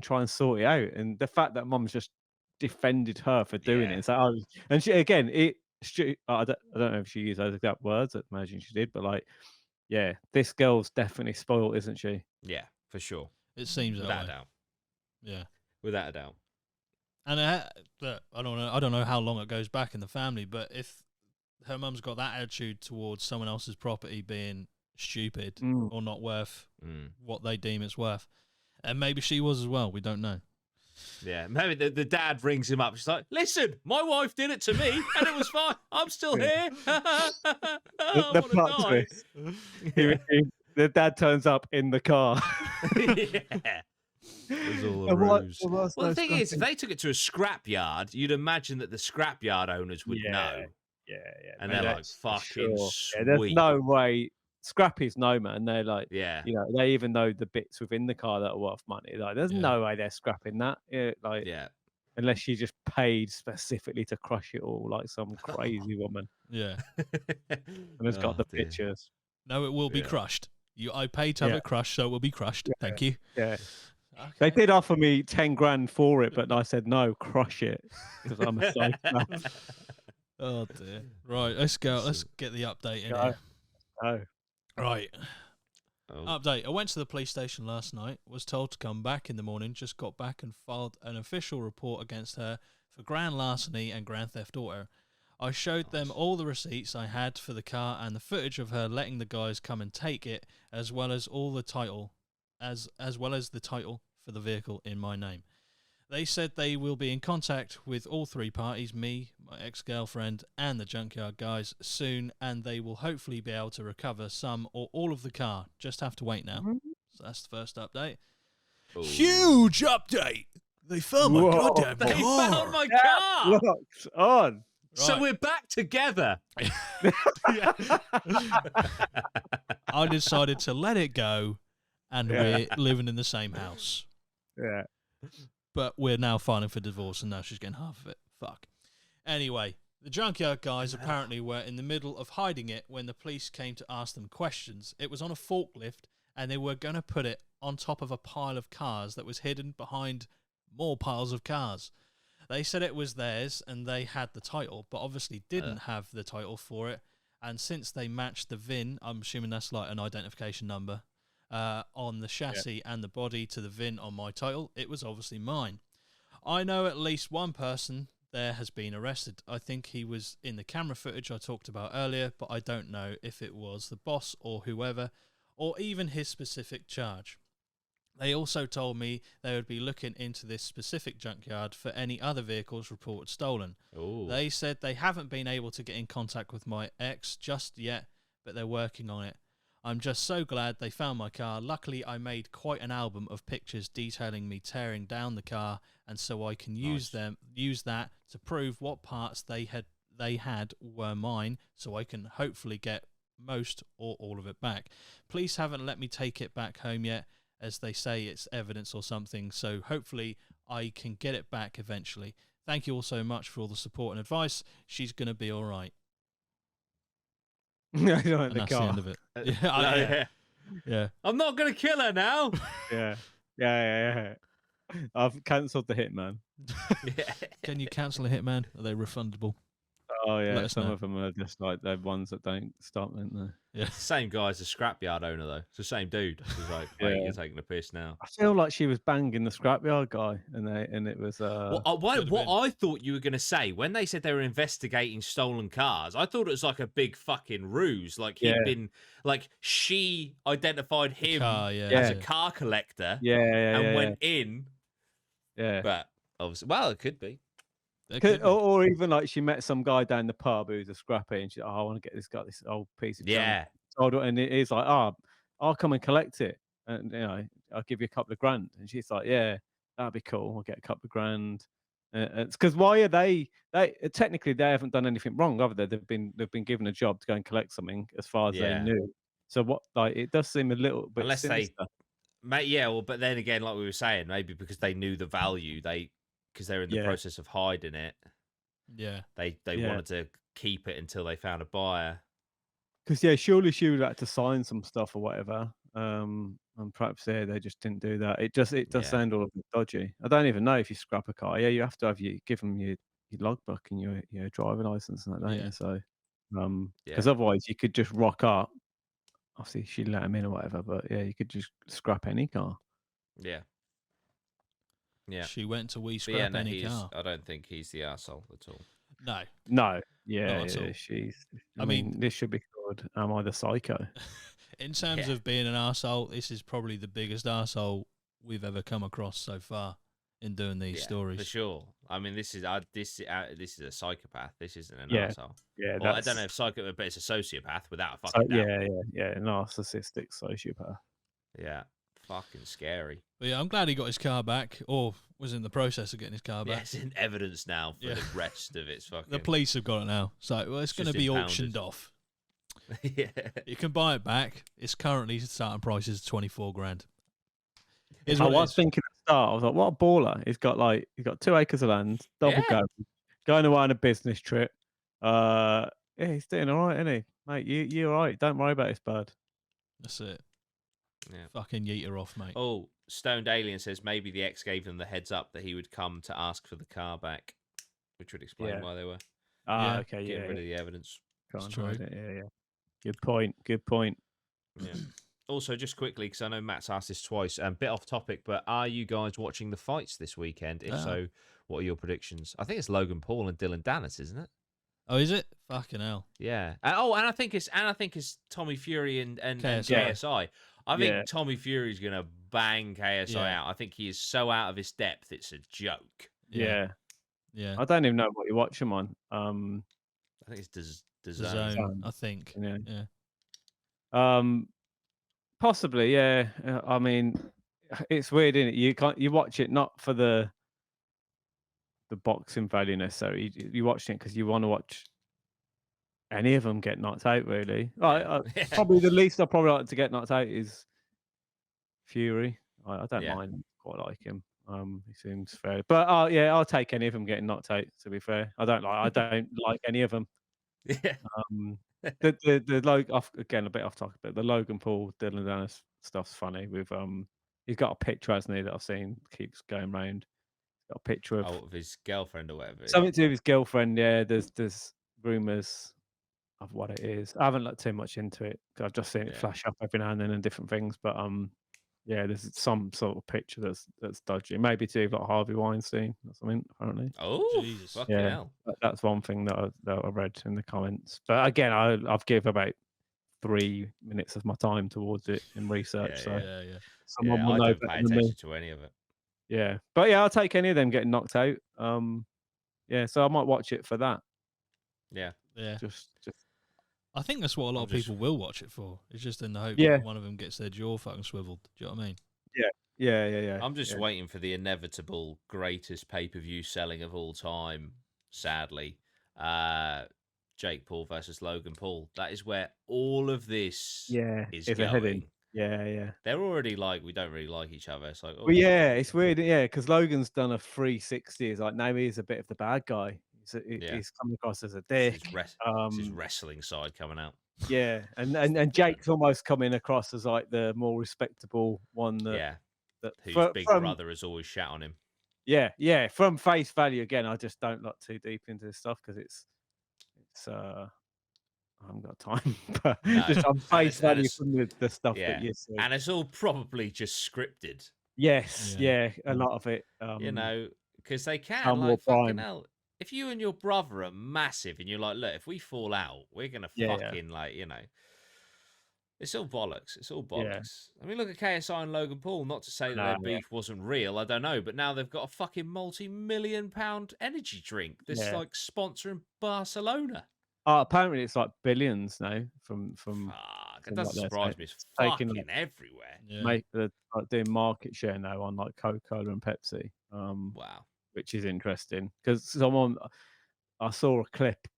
S3: try and sort it out. And the fact that mum's just defended her for doing it. It's like, and she, again, I don't know if she used those exact words. I imagine she did, but like, yeah, this girl's definitely spoiled, isn't she?
S2: Yeah, for sure.
S1: It seems that
S2: without
S1: way.
S2: a doubt.
S1: Yeah,
S2: without a doubt.
S1: And look, I don't know how long it goes back in the family, but if her mum's got that attitude towards someone else's property being stupid or not worth what they deem it's worth, and maybe she was as well, we don't know.
S2: Yeah, maybe the dad rings him up. She's like, "Listen, my wife did it to me, and it was fine. I'm still here."
S3: The plot twist. The dad turns up in the car.
S2: It was all a ruse. Well, the thing is, if they took it to a scrapyard, you'd imagine that the scrapyard owners would know.
S3: Yeah.
S2: And they're like, "Fucking sweet."
S3: Yeah, there's no way. Scrappies know, man. They're like,
S2: they
S3: even know the bits within the car that are worth money. Like, there's no way they're scrapping that. Unless she just paid specifically to crush it all, like some crazy woman.
S1: Yeah,
S3: and has got the pictures.
S1: No, it will be crushed. I paid to have it crushed, so it will be crushed. Thank you.
S3: Yeah. Okay. They did offer me 10 grand for it, but I said no, crush it, because I'm a psychopath.
S1: Oh dear. Right, let's go. Let's get the update in here.
S3: Oh.
S1: Right. Update. I went to the police station last night, was told to come back in the morning, just got back and filed an official report against her for grand larceny and grand theft auto. I showed them all the receipts I had for the car and the footage of her letting the guys come and take it, as well as all the title, as well as the title for the vehicle in my name. They said they will be in contact with all three parties, me, my ex-girlfriend, and the junkyard guys soon, and they will hopefully be able to recover some or all of the car. Just have to wait now. So that's the first update.
S2: Ooh.
S1: Huge update! They found my goddamn car!
S2: They found my car!
S3: What's on?
S1: Right.
S2: So we're back together.
S1: I decided to let it go, and we're living in the same house.
S3: Yeah.
S1: But we're now filing for divorce, and now she's getting half of it. Fuck. Anyway, the junkyard guys apparently were in the middle of hiding it when the police came to ask them questions. It was on a forklift, and they were going to put it on top of a pile of cars that was hidden behind more piles of cars. They said it was theirs, and they had the title, but obviously didn't have the title for it. And since they matched the VIN, I'm assuming that's like an identification number, on the chassis and the body to the VIN on my title, it was obviously mine. I know at least one person there has been arrested. I think he was in the camera footage I talked about earlier, but I don't know if it was the boss or whoever, or even his specific charge. They also told me they would be looking into this specific junkyard for any other vehicles reported stolen.
S2: Ooh.
S1: They said they haven't been able to get in contact with my ex just yet, but they're working on it. I'm just so glad they found my car. Luckily, I made quite an album of pictures detailing me tearing down the car, and so I can use that to prove what parts they had were mine, so I can hopefully get most or all of it back. Police haven't let me take it back home yet, as they say it's evidence or something, so hopefully I can get it back eventually. Thank you all so much for all the support and advice. She's going to be all right.
S3: I don't like
S1: And
S3: the
S1: that's
S3: car.
S1: the end of it. Yeah.
S2: I'm not going to kill her now.
S3: Yeah. I've cancelled the Hitman.
S1: Can you cancel a Hitman? Are they refundable?
S3: Oh yeah,
S1: Let us
S3: some
S1: know.
S3: of them are just like they're ones that don't stop, aren't they?
S1: Yeah.
S2: It's the same guy as the scrapyard owner, though. It's the same dude. He's like, mate, you're taking a piss now.
S3: I feel like she was banging the scrapyard guy, and it was.
S2: What I thought you were going to say when they said they were investigating stolen cars, I thought it was like a big fucking ruse. Like he'd been, like she identified him as a car collector, and went in.
S3: Yeah,
S2: but obviously, well, it could be.
S3: Or even like she met some guy down the pub who's a scrappy, and she, I want to get this guy this old piece of junk. And he's like, I'll come and collect it, and I'll give you a couple of grand. And she's like, yeah, that'd be cool. I'll get a couple of grand. It's because why are they technically they haven't done anything wrong, have they? They've been given a job to go and collect something as far as they knew. So what? Like it does seem a little bit
S2: unless
S3: sinister.
S2: But then again, like we were saying, maybe because they knew the value, because they're in the process of hiding it.
S1: Yeah,
S2: they wanted to keep it until they found a buyer.
S3: Because surely she would have to sign some stuff or whatever. And perhaps they just didn't do that. It does sound all a bit dodgy. I don't even know if you scrap a car. Yeah, you have to have give them your logbook and your driving license and that, don't you? So, because otherwise you could just rock up. Obviously, she'd let him in or whatever. But yeah, you could just scrap any car.
S2: Yeah. Yeah.
S1: She went to scrap any car.
S2: I don't think he's the arsehole at all.
S1: No.
S3: Yeah. She's. I mean, this should be called "Am I the Psycho?"
S1: In terms of being an arsehole, this is probably the biggest arsehole we've ever come across so far in doing these stories.
S2: For sure. I mean, this is a psychopath. This isn't an arsehole.
S3: Yeah,
S2: well, I don't know if psychopath, but it's a sociopath without a fucking doubt.
S3: Yeah, narcissistic sociopath.
S2: Yeah, fucking scary.
S1: But yeah, I'm glad he got his car back, or was in the process of getting his car back.
S2: Yeah, it's in evidence now for the rest of its fucking.
S1: The police have got it now, so it's going to be auctioned off.
S2: Yeah,
S1: you can buy it back. It's currently starting price is 24 grand.
S3: I was thinking at the start, I was like, what a baller! He's got 2 acres of land, double garage, going away on a business trip. Yeah, he's doing all right, isn't he, mate? You're all right. Don't worry about his bird.
S1: That's it.
S2: Yeah,
S1: fucking yeet her off, mate.
S2: Oh, Stoned Alien says maybe the ex gave them the heads up that he would come to ask for the car back, which would explain why they were.
S3: Okay,
S2: getting rid of the evidence.
S3: Can't hide it. Yeah. Good point.
S2: Yeah. also, just quickly, because I know Matt's asked this twice, bit off topic, but are you guys watching the fights this weekend? If so, what are your predictions? I think it's Logan Paul and Dylan Dennis, isn't it?
S1: Oh, is it? Fucking hell.
S2: Yeah. And I think it's Tommy Fury and KSI. I think Tommy Fury's gonna bang KSI out. I think he is so out of his depth, it's a joke.
S3: Yeah.
S1: Yeah.
S3: I don't even know what you watch him on.
S2: I think it's
S1: DAZN, I think.
S3: Yeah. Possibly, yeah. I mean, it's weird, isn't it? You watch it not for the boxing value necessarily. You watch it because you want to watch any of them get knocked out, really. Probably the least I probably like to get knocked out is Fury. I don't mind. Quite like him. He seems fair. But I'll take any of them getting knocked out. To be fair, I don't like any of them.
S2: Yeah.
S3: Again, a bit off topic, but the Logan Paul, Dylan Dennis stuff's funny. With he's got a picture, hasn't he, that I've seen keeps going round. Got a picture
S2: of his girlfriend or whatever.
S3: Something to do with his girlfriend. Yeah, there's rumours of what it is. I haven't looked too much into it because I've just seen it flash up every now and then in different things. But yeah, there's some sort of picture that's dodgy. Maybe to like Harvey Weinstein or something. Apparently.
S2: Oh, Jesus! Fucking hell.
S3: That's one thing that I read in the comments. But again, I've given about 3 minutes of my time towards it in research. Someone will know
S2: I don't pay attention to any of it.
S3: Yeah, but yeah, I'll take any of them getting knocked out. Yeah, so I might watch it for that.
S2: Yeah.
S3: Just.
S1: I think that's what a lot of people will watch it for. It's just in the hope that one of them gets their jaw fucking swiveled. Do you know what I mean?
S3: Yeah.
S2: I'm just waiting for the inevitable greatest pay-per-view selling of all time, sadly. Jake Paul versus Logan Paul. That is where all of this is going.
S3: Heading. Yeah.
S2: They're already like, we don't really like each other. It's like,
S3: well, yeah, it's weird. Yeah, because Logan's done a 360. It's like now he's a bit of the bad guy. He's coming across as a dick.
S2: It's his wrestling side coming out.
S3: Yeah, and Jake's almost coming across as like the more respectable one.
S2: Whose big brother has always shat on him.
S3: Yeah. From face value, again, I just don't look too deep into this stuff because it's I haven't got time, but just on face value from the stuff that you see.
S2: And it's all probably just scripted.
S3: Yes, a lot of it.
S2: Because they can, like, fucking hell. If you and your brother are massive and you're like, look, if we fall out, we're going to fucking, like, it's all bollocks. It's all bollocks. I mean, look at KSI and Logan Paul. Not to say that their beef wasn't real. I don't know. But now they've got a fucking multi-million-pound energy drink that's, like, sponsoring Barcelona.
S3: Apparently it's like billions now from
S2: it doesn't surprise me. It's fucking everywhere.
S3: Doing market share now on like Coca-Cola and Pepsi.
S2: Wow,
S3: which is interesting because I saw a clip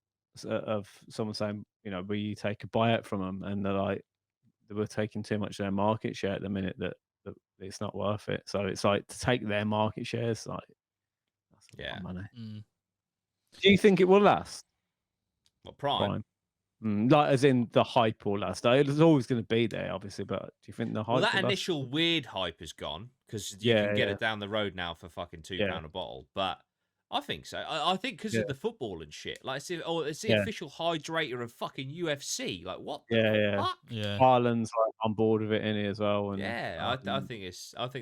S3: of someone saying, will you take a buyout from them, and they're like they were taking too much of their market share at the minute that it's not worth it. So it's like to take their market shares, like that's a lot of money. Do you think it will last?
S2: What, Prime?
S3: Like as in the hype will last. It's always going to be there, obviously. But do you think the hype?
S2: Well, that initial weird hype is gone because you can get it down the road now for fucking £2 a bottle. But I think so. I think because of the football and shit. Like it's the official hydrator of fucking UFC. Like what the fuck?
S3: Yeah. Ireland's like on board with it in it as well. And,
S2: I think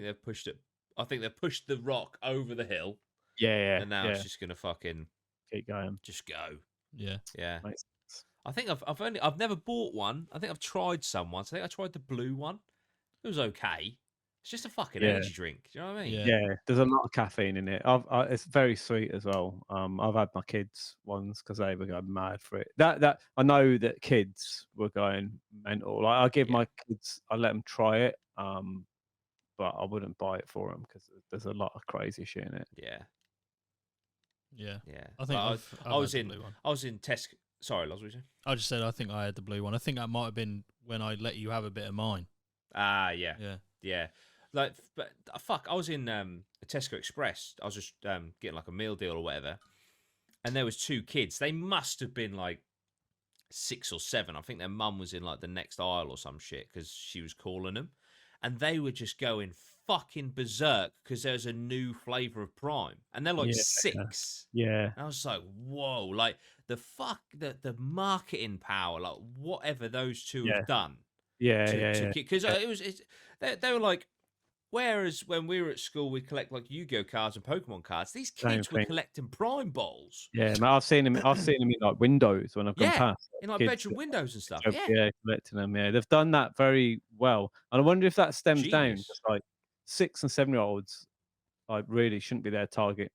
S2: they've pushed it. I think they've pushed the rock over the hill.
S3: Yeah.
S2: And now it's just gonna fucking
S3: keep going.
S2: Just go.
S1: Yeah.
S2: I think I've never bought one. I think I've tried some once. I think I tried the blue one. It was okay. It's just a fucking energy drink. Do you know what I mean?
S3: Yeah. There's a lot of caffeine in it. It's very sweet as well. I've had my kids ones because they were going mad for it. That I know that kids were going mental. Like I give my kids, I let them try it. But I wouldn't buy it for them because there's a lot of crazy shit in it.
S1: Yeah.
S2: I think I was in Tesco. Sorry, Loz, what were you saying?
S1: I just said I think I had the blue one. I think that might have been when I let you have a bit of mine.
S2: Yeah. Like, but fuck, I was in a Tesco Express. I was just getting like a meal deal or whatever, and there was 2 kids. They must have been like 6 or 7. I think their mum was in like the next aisle or some shit because she was calling them, and they were just going fucking berserk because there's a new flavour of Prime, and they're like 6.
S3: Yeah.
S2: And I was like, whoa, like the marketing power, like whatever those 2 have done. Because they were like, whereas when we were at school, we'd collect like Yu-Gi-Oh cards and Pokemon cards. These kids were collecting prime balls.
S3: Yeah, man, I've seen them in like windows when I've gone past.
S2: In like bedroom windows and stuff.
S3: Collecting them. Yeah, they've done that very well. And I wonder if that stems down just like 6 and 7-year-olds, like really shouldn't be their target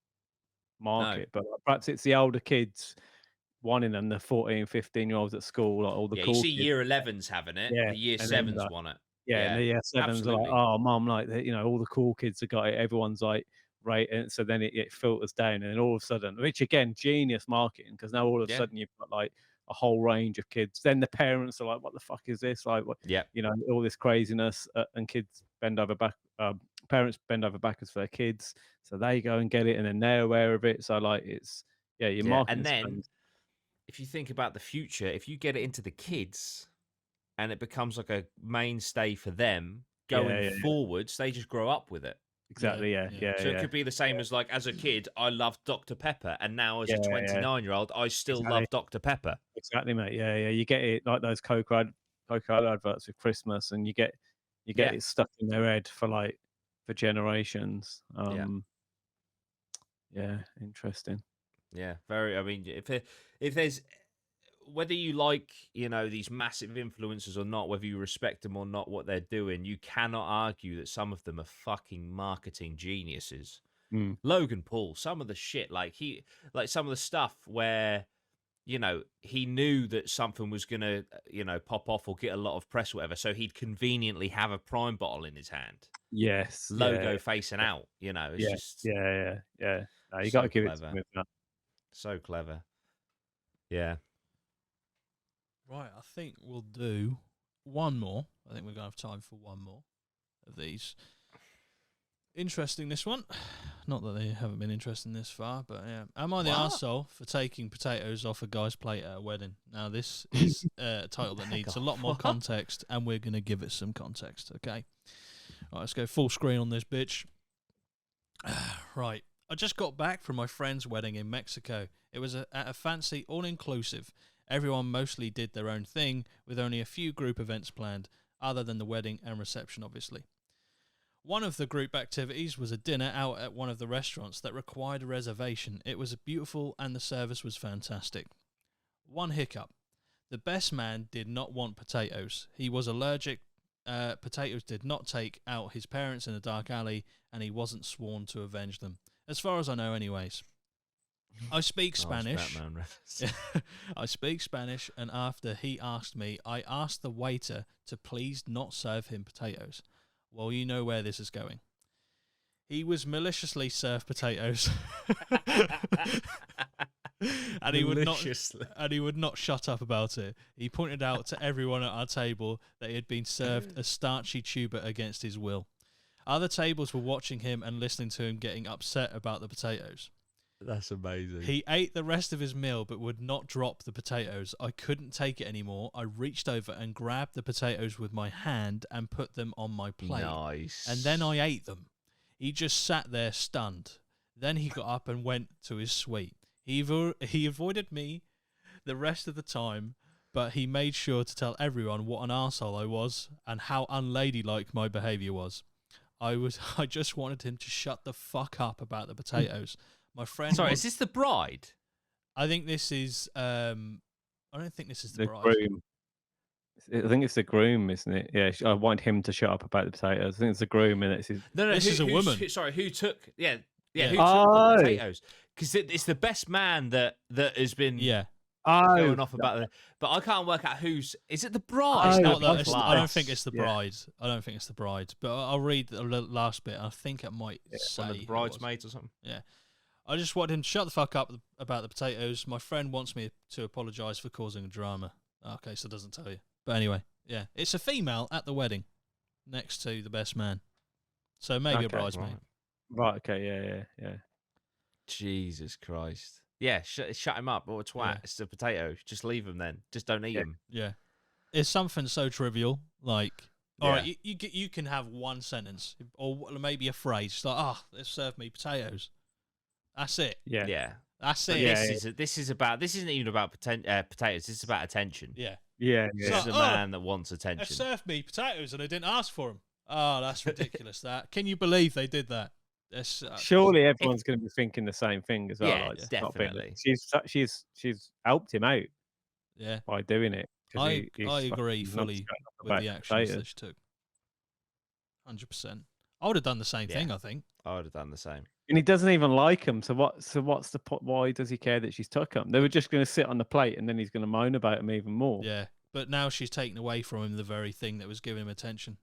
S3: market, but perhaps it's the older kids wanting them, the 14, 15-year-olds at school, like all the cool
S2: you see
S3: kids.
S2: year 11s having it. The year 7s want it.
S3: And the year 7s are like, oh, mum, like, all the cool kids have got it. Everyone's like, right. And so then it filters down. And then all of a sudden, which again, genius marketing, because now all of a sudden you've got like a whole range of kids. Then the parents are like, what the fuck is this? Like, what, all this craziness, and kids bend over back. Parents bend over backwards for their kids. So they go and get it. And then they're aware of it. So like, it's, your marketing.
S2: And then if you think about the future, if you get it into the kids, and it becomes like a mainstay for them going forwards, they just grow up with it.
S3: Exactly,
S2: So it could be the same as like, as a kid, I loved Dr. Pepper, and now as a 29-year-old, I still love Dr. Pepper.
S3: Exactly, mate. Yeah. You get it like those Coca-Cola adverts with Christmas, and you get it stuck in their head for generations. Interesting.
S2: Yeah, very. I mean, if there's, whether you like, these massive influencers or not, whether you respect them or not, what they're doing, you cannot argue that some of them are fucking marketing geniuses. Logan Paul, some of the shit, some of the stuff where, he knew that something was gonna, pop off or get a lot of press or whatever, so he'd conveniently have a prime bottle in his hand.
S3: Yes.
S2: Logo facing out, it's just...
S3: Yeah. No, you got to give it to him with that.
S2: So clever. Yeah.
S1: Right, I think we'll do one more. I think we're going to have time for one more of these. Interesting, this one. Not that they haven't been interesting this far, but yeah. Am I the arsehole for taking potatoes off a guy's plate at a wedding? Now, this is a title that needs a lot more context, and we're going to give it some context, okay? All right, let's go full screen on this bitch. Right. I just got back from my friend's wedding in Mexico. It was at a fancy all-inclusive. Everyone mostly did their own thing, with only a few group events planned, other than the wedding and reception, obviously. One of the group activities was a dinner out at one of the restaurants that required a reservation. It was beautiful and the service was fantastic. One hiccup. The best man did not want potatoes. He was allergic. Potatoes did not take out his parents in a dark alley, and he wasn't sworn to avenge them. As far as I know, anyways. I speak Spanish. I speak Spanish, and after he asked me, I asked the waiter to please not serve him potatoes. Well, you know where this is going. He was maliciously served potatoes. And he would not shut up about it. He pointed out to everyone at our table that he had been served a starchy tuber against his will. Other tables were watching him and listening to him getting upset about the potatoes.
S2: That's amazing.
S1: He ate the rest of his meal but would not drop the potatoes. I couldn't take it anymore. I reached over and grabbed the potatoes with my hand and put them on my plate.
S2: Nice.
S1: And then I ate them. He just sat there stunned. Then he got up and went to his suite. He avoided me the rest of the time, but he made sure to tell everyone what an arsehole I was and how unladylike my behaviour was. I just wanted him to shut the fuck up about the potatoes. My friend.
S2: Sorry, is this the bride?
S1: I think this is. I don't think this is the bride.
S3: Groom. I think it's the groom, isn't it? Yeah, I want him to shut up about the potatoes. I think it's the groom, and it's his...
S2: No,
S1: this is a woman.
S2: Who took? Who took the potatoes? Because it's the best man that has been going off about it. But I can't work out who's. Is it the bride?
S1: I don't think it's the bride. I don't think it's the bride. But I'll read the last bit. I think it might say
S2: one of the bridesmaids or something.
S1: Yeah. I just want him to shut the fuck up about the potatoes. My friend wants me to apologise for causing a drama. Okay, so it doesn't tell you. But anyway, yeah. It's a female at the wedding next to the best man. So maybe a bridesmaid.
S3: Right, okay, yeah.
S2: Jesus Christ. Yeah, shut him up. Or a twat. Yeah. It's a potato. Just leave him then. Just don't eat him.
S1: Yeah. It's something so trivial. Like, all right, you can have one sentence or maybe a phrase. It's like, they served me potatoes. That's it.
S2: Yeah.
S1: That's it.
S2: This isn't even about potatoes. This is about attention.
S1: Yeah.
S3: Yeah,
S2: This
S1: yeah.
S2: is a man that wants
S1: They
S2: attention.
S1: served me potatoes and I didn't ask for them. Oh, that's ridiculous. That can you believe they did that?
S3: Surely everyone's going to be thinking the same thing as well.
S2: Yeah,
S3: Like,
S2: definitely.
S3: She's helped him out
S1: Yeah,
S3: by doing it.
S1: I agree fully with the actions that she took. 100%. I would have done the same thing. I think
S2: I would have done the same.
S3: And he doesn't even like him. So what's the point? Why does he care that she's took him? They were just going to sit on the plate, and then he's going to moan about him even more.
S1: Yeah, but now she's taken away from him the very thing that was giving him attention.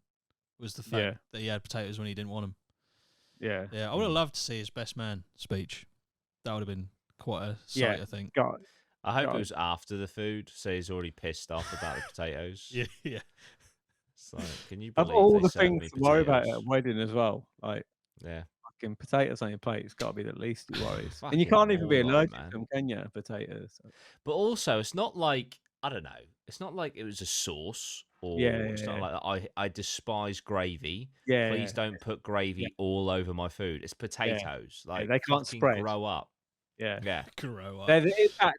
S1: Was the fact that he had potatoes when he didn't want them.
S3: Yeah,
S1: yeah. I would have loved to see his best man speech. That would have been quite a sight, I think.
S2: I hope it was after the food, so he's already pissed off about the potatoes.
S1: Yeah.
S2: It's like, can you believe
S3: of all the
S2: served
S3: things
S2: me
S3: to worry about
S2: potatoes?
S3: at a wedding as well? Like, fucking potatoes on your plate. It's got to be the least he worries. And you can't even be allergic to them, can you? Potatoes.
S2: But also, it's not like, I don't know. It's not like it was a sauce, or it's not like I despise gravy.
S3: Yeah,
S2: please don't put gravy all over my food. It's potatoes. Like,
S3: they can't spread.
S2: Grow up.
S3: Yeah,
S1: grow up.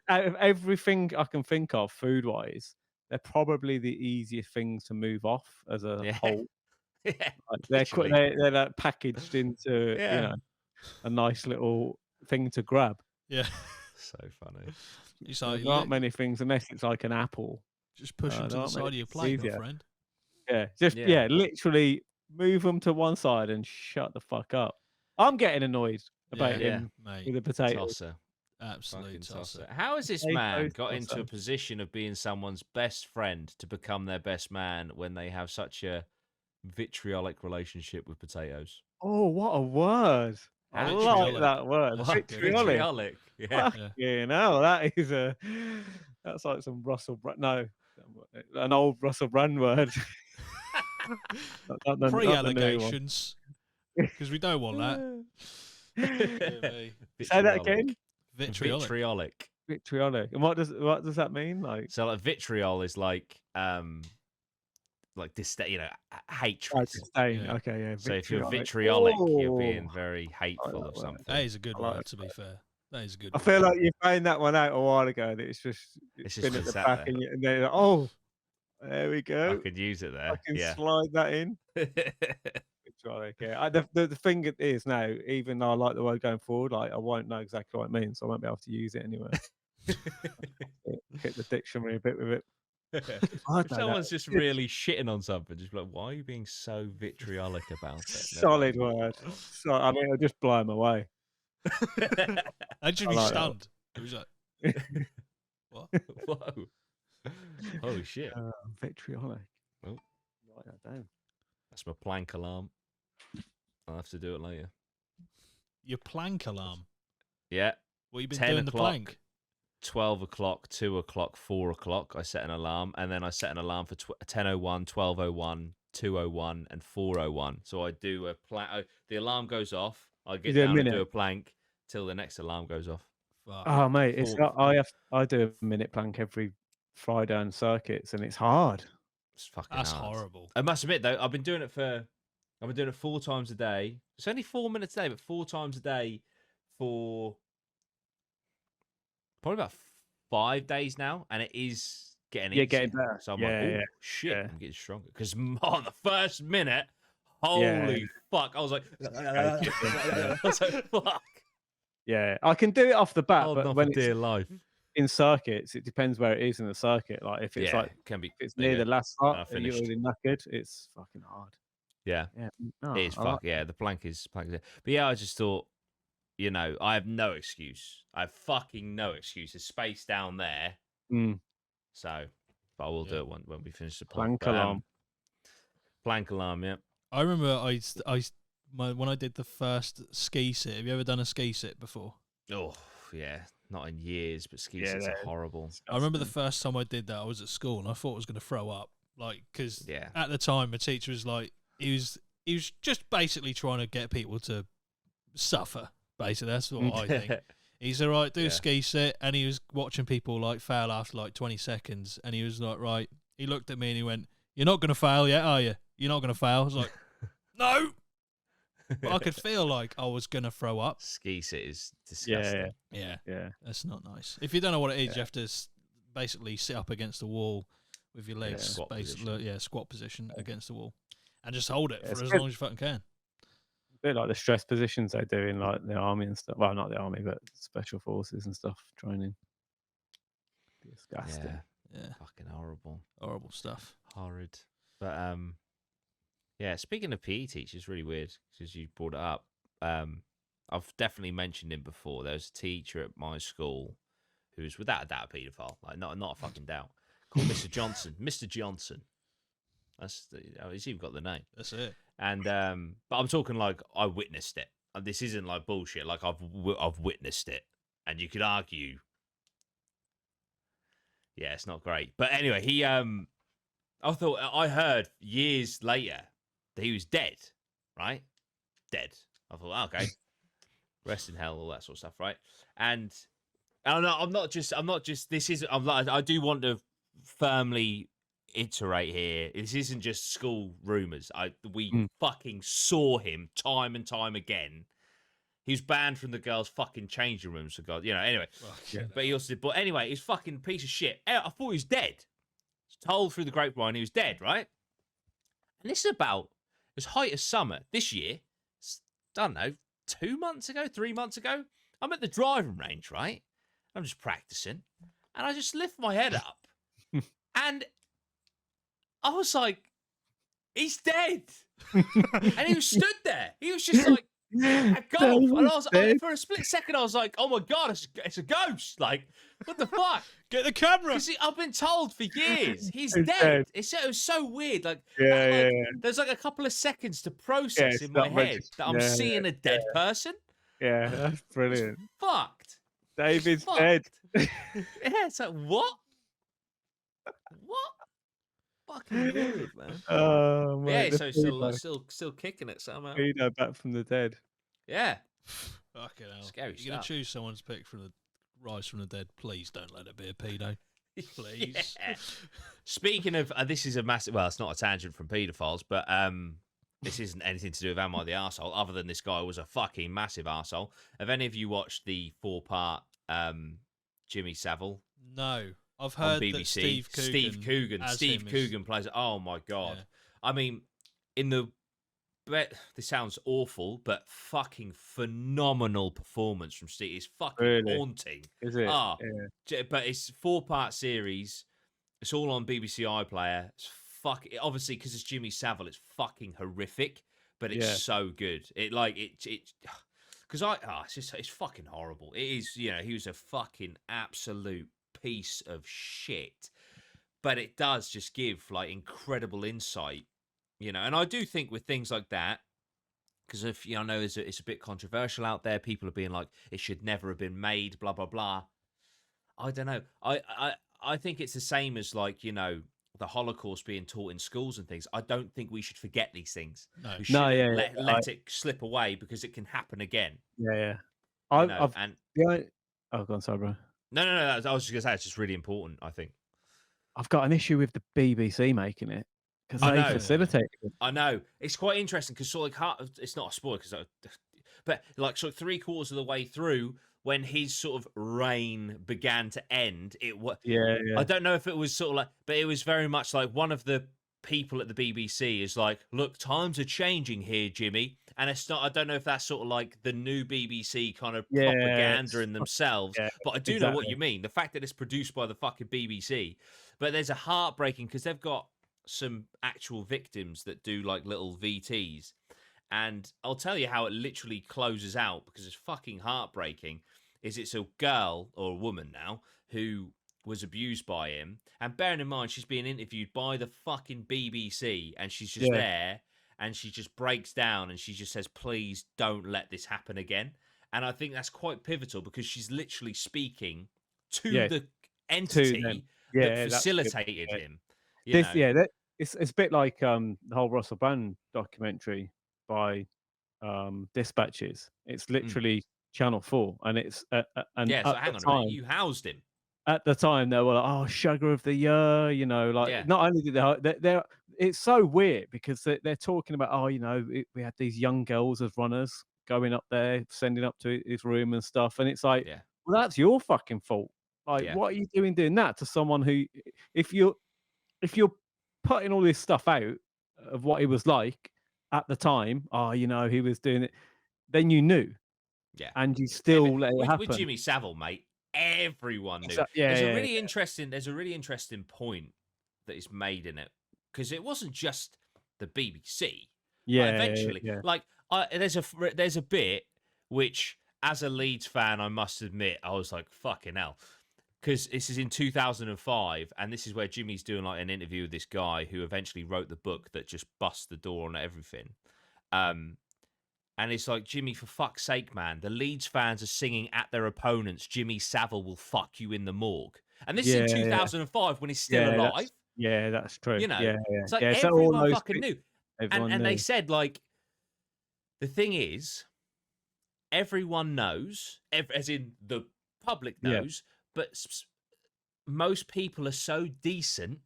S3: Out of everything I can think of, food wise, they're probably the easiest things to move off as a whole. Like they're like packaged into you know, a nice little thing to grab.
S1: Yeah,
S2: so funny.
S1: It's like,
S3: there aren't many things unless it's like an apple.
S1: Just push them to the side of your plate, my friend.
S3: Yeah, just literally move them to one side and shut the fuck up. I'm getting annoyed about him with the potatoes.
S2: Tosser.
S1: Absolute tosser.
S2: How has this man got into a position of being someone's best friend to become their best man when they have such a vitriolic relationship with potatoes?
S3: Oh, what a word! I like that word.
S2: Vitriolic. Yeah.
S3: You know, that's like some Russell Brand. No, an old Russell Brand word.
S1: Pre-allegations, because we don't want that.
S3: Say that again.
S2: Vitriolic.
S3: And what does that mean? Like,
S2: so, like, vitriol is like disdain, you know, hatred.
S3: Disdain. Okay, yeah.
S2: So if you're vitriolic, you're being very hateful of something.
S1: That is a good word, to be fair. That is a good.
S3: I feel like you found that one out a while ago. And it's been at the back, and they're like, oh, there we go.
S2: I could use it there.
S3: I can slide that in. The thing is now, even though I like the word going forward, like I won't know exactly what it means, so I won't be able to use it anyway. Hit the dictionary a bit with it.
S2: If someone's just really shitting on something, just be like, why are you being so vitriolic about it?
S3: Solid word. So, I mean, it'll just blow him away.
S1: I'd just be stunned. It was like, what?
S2: Whoa. Holy shit.
S3: Vitriolic.
S2: Oh.
S3: Write that down.
S2: That's my plank alarm. I'll have to do it later.
S1: Your plank alarm?
S2: Yeah.
S1: What you been doing the plank?
S2: 12 o'clock, 2 o'clock, 4 o'clock. I set an alarm, and then I set an alarm for 10:01, 12:01, 2:01, and 4:01. So I do a plank. The alarm goes off. I get down and do a plank till the next alarm goes off.
S3: Oh, mate, I do a minute plank every Friday on circuits, and it's hard.
S2: It's fucking
S1: That's
S2: hard.
S1: horrible.
S2: I must admit though, I've been doing it 4 times a day. It's only 4 minutes a day, but 4 times a day for probably about 5 days now, and it is getting easier.
S3: Getting better.
S2: So I'm shit, I'm getting stronger. Because on the first minute, holy fuck, I was like, fuck.
S3: Yeah, I can do it off the bat, but when
S2: dear life.
S3: In circuits, it depends where it is in the circuit. Like if it's it's near the last part and you're already knackered, it's fucking hard.
S2: Yeah, it is the plank is. But yeah, I just thought, you know, I have no excuse. I have fucking no excuse. There's space down there. So, but I will do it when we finish the
S3: plank alarm.
S2: Plank alarm, yeah.
S1: I remember when I did the first ski sit. Have you ever done a ski sit before?
S2: Oh yeah, not in years, but ski sits are horrible.
S1: I remember the first time I did that. I was at school and I thought I was going to throw up, like because at the time my teacher was like, he was just basically trying to get people to suffer. Basically, that's what I think. He's all right, do a ski sit, and he was watching people like fail after like 20 seconds, and he was like, right. He looked at me and he went, "You're not going to fail yet, are you? You're not going to fail." I was like, "No." But I could feel like I was going to throw up.
S2: Ski sit is disgusting.
S1: Yeah. That's not nice. If you don't know what it is, you have to basically sit up against the wall with your legs,
S2: squat position.
S1: Squat position against the wall, and just hold it for as
S3: good.
S1: long as you fucking can.
S3: A bit like the stress positions they do in like the army and stuff. Well, not the army, but special forces and stuff training. Disgusting.
S2: Yeah, fucking horrible
S1: stuff.
S2: Horrid. But yeah. Speaking of PE teachers, really weird because you brought it up. I've definitely mentioned him before. There was a teacher at my school who was without a doubt a paedophile, like not a fucking doubt. Called Mr. Johnson. Mr. Johnson. He's even got the name.
S1: That's it.
S2: And but I'm talking like I witnessed it. And this isn't like bullshit. Like I've witnessed it, and you could argue. Yeah, it's not great. But anyway, I heard years later that he was dead. Right, dead. I thought, okay, rest in hell, all that sort of stuff, right? And I'm not just. I do want to firmly iterate here. This isn't just school rumors. We fucking saw him time and time again. He was banned from the girls' fucking changing rooms for God. Anyway. But he also did. But anyway, he's fucking piece of shit. I thought he was dead. It's told through the grapevine he was dead, right? And this is about it was height of summer this year. I don't know, 2 months ago, 3 months ago. I'm at the driving range, right? I'm just practicing, and I just lift my head up, and I was like, "He's dead," and he was stood there. He was just like at golf, and I was for a split second, I was like, "Oh my God, it's a ghost!" Like, what the fuck?
S1: Get the camera.
S2: I've been told for years he's dead. It was so weird. Like, there's like a couple of seconds to process in my head that I'm seeing a dead person.
S3: Yeah, that's brilliant.
S2: It's fucked.
S3: David's dead.
S2: Yeah, it's like what? Fucking weird, man.
S3: Oh man.
S2: Yeah, so still kicking it somehow.
S3: Back from the dead.
S2: Yeah.
S1: Fucking hell.
S2: Scary
S1: You're gonna choose someone's pick from the rise from the dead. Please don't let it be a pedo. Please.
S2: Yeah. Speaking of, this is a massive. Well, it's not a tangent from paedophiles, but this isn't anything to do with Am I the Arsehole, other than this guy was a fucking massive arsehole. Have any of you watched the 4-part Jimmy Savile?
S1: No. I've heard
S2: on BBC.
S1: That
S2: Steve Coogan plays it. Oh my God. Yeah. I mean, this sounds awful, but fucking phenomenal performance from Steve. It's fucking haunting.
S3: Is it?
S2: Yeah. But it's 4-part series. It's all on BBC iPlayer. It's obviously because it's Jimmy Savile. It's fucking horrific, but it's so good. It's fucking horrible. It is. He was a fucking absolute piece of shit, but it does just give like incredible insight. And I do think with things like that, because if I know it's a bit controversial out there, people are being like it should never have been made, blah blah blah. I don't know. I think it's the same as like the Holocaust being taught in schools and things. I don't think we should forget these things.
S1: No,
S2: we shouldn't let it slip away because it can happen again.
S3: Yeah.
S2: Oh,
S3: go on, sorry, bro.
S2: No. I was just gonna say it's just really important. I think
S3: I've got an issue with the BBC making it because they facilitate it.
S2: I know it's quite interesting because sort of it's not a spoiler but like sort of 3/4 of the way through, when his sort of reign began to end, I don't know if it was sort of like, but it was very much like one of the people at the BBC is like, look, times are changing here, Jimmy. And it's not, I don't know if that's sort of like the new BBC kind of propaganda in themselves, but I do know what you mean. The fact that it's produced by the fucking BBC, but there's a heartbreaking because they've got some actual victims that do like little VTs. And I'll tell you how it literally closes out because it's fucking heartbreaking. It's a girl or a woman now who was abused by him. And bearing in mind, she's being interviewed by the fucking BBC and she's just there and she just breaks down and she just says, please don't let this happen again. And I think that's quite pivotal because she's literally speaking to the entity that facilitated him.
S3: It's a bit like the whole Russell Brand documentary by Dispatches. It's literally Channel 4, and it's
S2: so hang on a minute, you housed him.
S3: At the time, they were like, "Oh, sugar of the year," Not only did they, it's so weird because they're talking about, we had these young girls as runners going up there, sending up to his room and stuff, and it's like, well, that's your fucking fault. Like, what are you doing that to someone who, if if you're putting all this stuff out of what he was like at the time, he was doing it, then you knew.
S2: Yeah.
S3: And you still let it happen.
S2: With Jimmy Savile, mate, everyone knew.
S3: Yeah,
S2: there's a really interesting point that is made in it, because it wasn't just the BBC.
S3: Yeah,
S2: eventually,
S3: yeah.
S2: there's a bit which, as a Leeds fan, I must admit, I was like, fucking hell. Because this is in 2005, and this is where Jimmy's doing like an interview with this guy who eventually wrote the book that just busts the door on everything. And it's like, Jimmy, for fuck's sake, man, the Leeds fans are singing at their opponents, Jimmy Savile will fuck you in the morgue. And this is in 2005 when he's still alive.
S3: That's true.
S2: You know,
S3: it's
S2: like everyone fucking knew. And they said, like, the thing is, everyone knows, as in the public knows, but most people are so decent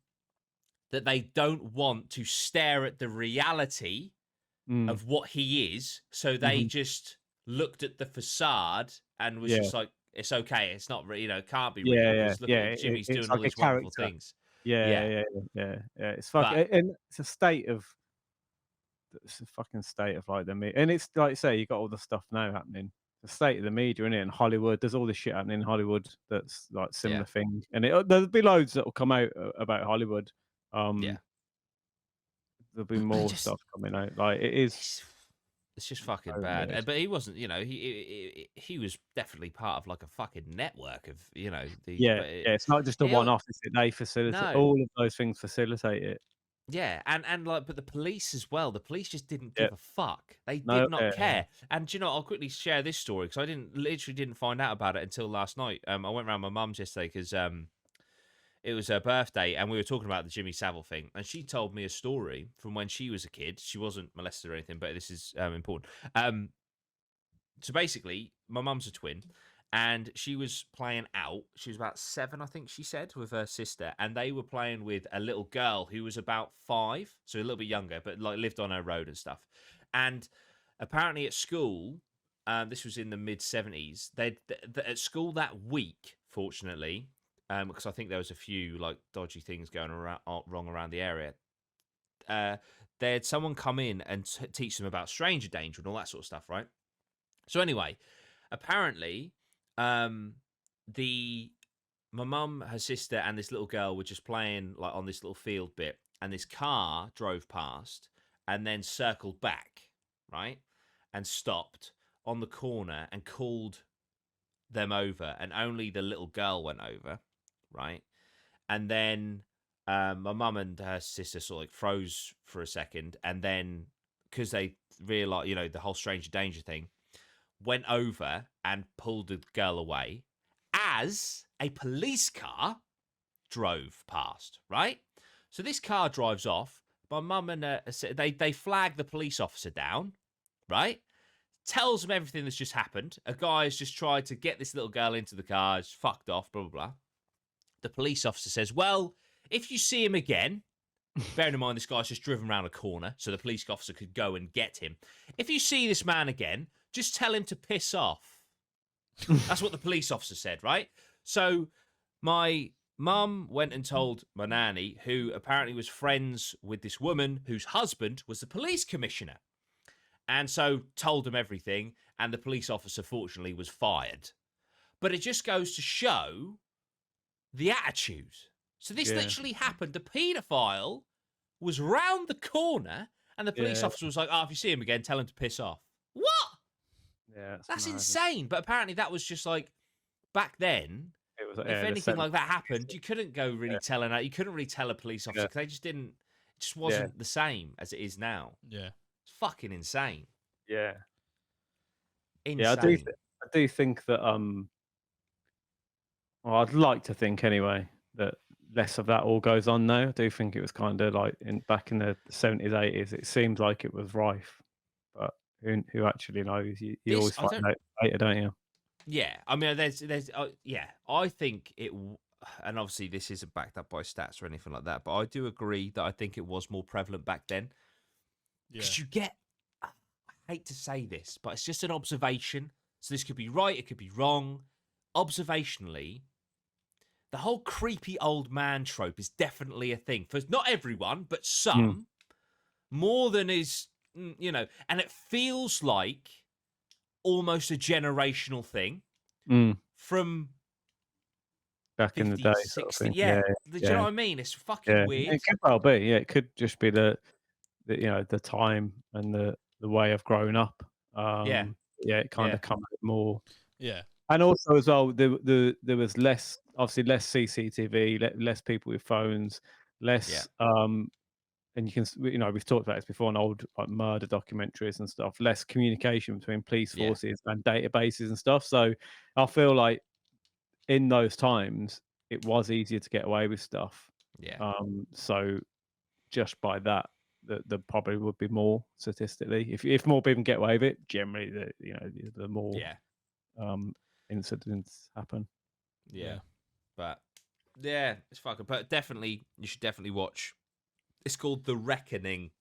S2: that they don't want to stare at the reality of what he is. So they just looked at the facade and was just like, it's okay. It's not, it can't be real. Look at Jimmy's doing all these wonderful things.
S3: Yeah. It's fucking, and it's a fucking state of like the media. And it's like you say, you got all the stuff now happening. The state of the media, in it, in Hollywood, there's all this shit happening in Hollywood that's like similar thing. And there'll be loads that will come out about Hollywood. There'll be more stuff coming out. Like it is.
S2: It's just fucking bad. But he wasn't, he was definitely part of like a fucking network of,
S3: it's not just a one-off. They facilitate all of those things. Facilitate it.
S2: Yeah, and like, but the police as well. The police just didn't give a fuck. They did not care. And I'll quickly share this story because I literally didn't find out about it until last night. I went around my mum's yesterday because it was her birthday, and we were talking about the Jimmy Savile thing, and she told me a story from when she was a kid. She wasn't molested or anything, but this is important. So basically, my mum's a twin, and she was playing out. She was about 7, I think she said, with her sister, and they were playing with a little girl who was about 5, so a little bit younger, but like lived on her road and stuff. And apparently at school, this was in the mid-70s, at school that week, fortunately, because I think there was a few like dodgy things going wrong around the area. They had someone come in and teach them about stranger danger and all that sort of stuff, right? So anyway, apparently, my mum, her sister, and this little girl were just playing like on this little field bit, and this car drove past and then circled back, right, and stopped on the corner and called them over, and only the little girl went over. Right, and then my mum and her sister sort of like froze for a second, and then because they realised, the whole stranger danger thing, went over and pulled the girl away as a police car drove past. Right, so this car drives off. My mum and they flag the police officer down. Right, tells them everything that's just happened. A guy has just tried to get this little girl into the car. It's fucked off. Blah blah blah. The police officer says, well, if you see him again, bearing in mind this guy's just driven around a corner, so the police officer could go and get him. If you see this man again, just tell him to piss off. That's what the police officer said, right? So my mum went and told my nanny, who apparently was friends with this woman whose husband was the police commissioner. And so told him everything, and the police officer, fortunately, was fired. But it just goes to show the attitude. So this literally happened. The paedophile was round the corner, and the police officer was like, if you see him again, tell him to piss off. What?
S3: Yeah,
S2: that's insane. But apparently that was just like, back then, it was, if anything like that happened, you couldn't go really telling out. You couldn't really tell a police officer because they just didn't, it just wasn't the same as it is now.
S1: Yeah.
S2: It's fucking insane.
S3: Yeah.
S2: Insane.
S3: Yeah, I do think that, well, I'd like to think anyway that less of that all goes on now. I do think it was kind of like back in the 70s, 80s. It seemed like it was rife, but who actually knows? You always find out later, don't you?
S2: Yeah, I mean, there's I think it, and obviously this isn't backed up by stats or anything like that, but I do agree that I think it was more prevalent back then. Because you get, I hate to say this, but it's just an observation. So this could be right, it could be wrong. Observationally, the whole creepy old man trope is definitely a thing for not everyone, but some, more than is, and it feels like almost a generational thing from
S3: back
S2: 50,
S3: in the day,
S2: 60.
S3: sort of thing.
S2: Do you know what I mean? It's fucking weird.
S3: It could well be. Yeah, it could just be the the time and the way of growing up. It kind of comes more.
S1: Yeah.
S3: And also as well, there was less CCTV, less people with phones, less and you can we've talked about this before on old like murder documentaries and stuff. Less communication between police forces and databases and stuff. So I feel like in those times it was easier to get away with stuff. So just by that, there probably would be more statistically. If more people get away with it, generally the more incidents happen.
S2: But it's fucking. But definitely, you should definitely watch. It's called The Reckoning.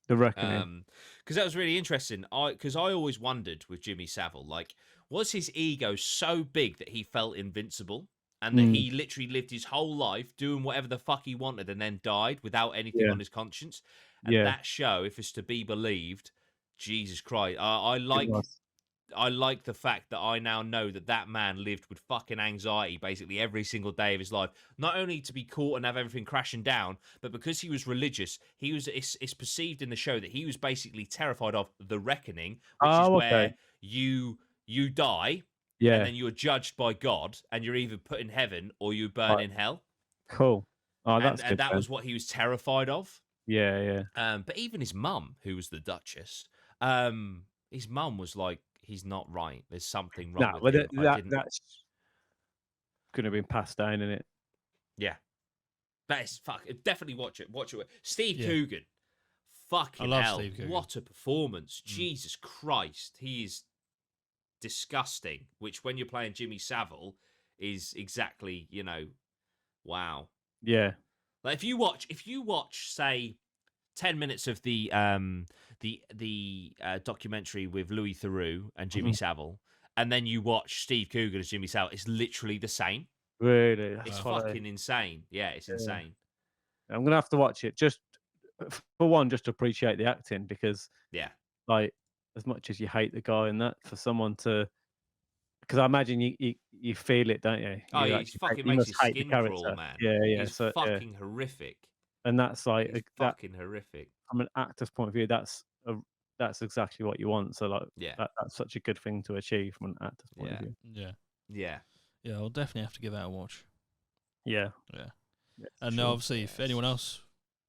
S3: The Reckoning.
S2: Because that was really interesting. Because I always wondered with Jimmy Savile, like, was his ego so big that he felt invincible, and that he literally lived his whole life doing whatever the fuck he wanted, and then died without anything on his conscience? And that show, if it's to be believed, Jesus Christ, I like the fact that I now know that man lived with fucking anxiety basically every single day of his life. Not only to be caught and have everything crashing down, but because he was religious, it's perceived in the show that he was basically terrified of the reckoning, which is where you die, and then you're judged by God, and you're either put in heaven or you burn in hell.
S3: Cool. Oh, that's good.
S2: And that was what he was terrified of.
S3: Yeah.
S2: But even his mum, who was the Duchess, his mum was like, he's not right. There's something wrong with him.
S3: That's going to be passed down, isn't it?
S2: Yeah. That is definitely watch it. Steve Coogan. Fucking hell.
S1: Steve Coogan.
S2: What a performance. Jesus Christ. He is disgusting. Which when you're playing Jimmy Savile is exactly, wow.
S3: Yeah.
S2: Like if you watch, say, 10 minutes of the documentary with Louis Theroux and Jimmy Savile, and then you watch Steve Coogan as Jimmy Savile, it's literally the same.
S3: Really?
S2: It's fucking insane. Yeah, it's insane.
S3: I'm gonna have to watch it just for one, just to appreciate the acting, because like as much as you hate the guy in that, for someone to, because I imagine you feel it, don't you?
S2: Oh, he fucking makes your skin crawl, man.
S3: Yeah.
S2: He's fucking horrific.
S3: And that's like
S2: fucking horrific.
S3: From an actor's point of view, that's exactly what you want. So like, that's such a good thing to achieve from an actor's point of view.
S2: Yeah.
S1: I'll definitely have to give that a watch.
S3: Yeah.
S1: And obviously, if anyone else,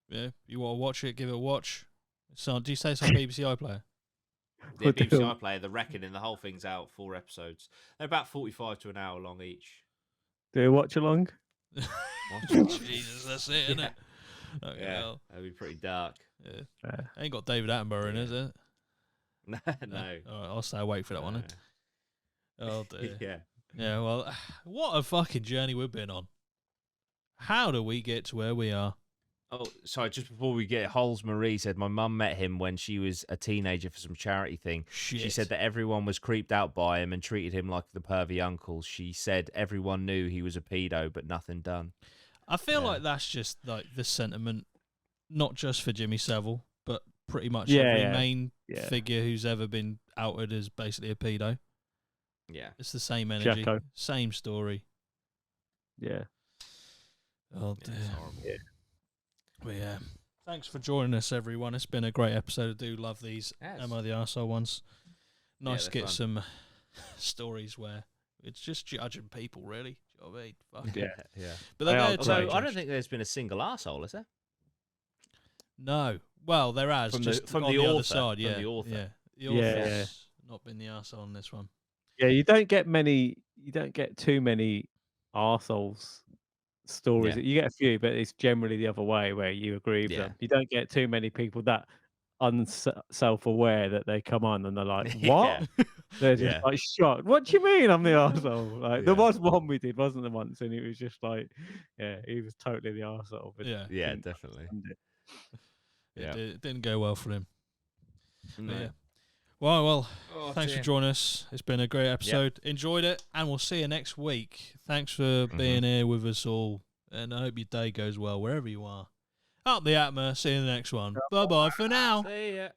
S1: you want to watch it, give it a watch. So, do you say it's on BBC iPlayer?
S2: Yeah, BBC iPlayer, The Reckoning, the whole thing's out, 4 episodes. They're about 45 to an hour long each.
S3: Do you watch along?
S1: Jesus, that's it, isn't it?
S2: Okay, that'd be pretty dark.
S1: Ain't got David Attenborough in, is it?
S2: No.
S1: All right, I'll stay awake for that one. Oh dear.
S2: Yeah.
S1: Well, what a fucking journey we've been on. How do we get to where we are?
S2: Oh, sorry. Just before we get, Holes Marie said my mum met him when she was a teenager for some charity thing.
S1: Shit.
S2: She said that everyone was creeped out by him and treated him like the pervy uncle. She said everyone knew he was a pedo, but nothing done.
S1: I feel like that's just like the sentiment, not just for Jimmy Savile, but pretty much every main figure who's ever been outed as basically a pedo.
S2: Yeah.
S1: It's the same energy,
S3: Jacko.
S1: Same story.
S3: Yeah.
S1: Oh dear.
S2: It's horrible.
S3: Yeah.
S1: But yeah. Thanks for joining us, everyone. It's been a great episode. I do love these Am I the Arsehole ones. Nice to get some stories where it's just judging people, really. Do you know what I mean? Fuck.
S2: Yeah.
S1: But they're there
S2: so
S1: to
S2: I don't think there's been a single arsehole, is there?
S1: No. Well, there has.
S2: From
S1: just
S2: the
S1: on the
S2: author,
S1: other side,
S2: from the author.
S1: Yeah. The author's not been the arsehole on this one.
S3: Yeah, you don't get too many arseholes stories.
S2: Yeah.
S3: You get a few, but it's generally the other way where you agree with them. You don't get too many people that unself-aware that they come on and they're like, what? They're just like shocked. What do you mean I'm the arsehole? Like there was one we did, wasn't there, once, and it was just like, he was totally the arsehole. But
S2: definitely.
S1: It didn't go well for him.
S2: No.
S1: Yeah. Well, thanks for joining us. It's been a great episode.
S2: Yep.
S1: Enjoyed it, and we'll see you next week. Thanks for being here with us all, and I hope your day goes well wherever you are. Up the APMA. See you in the next one. Bye-bye for now.
S2: See ya.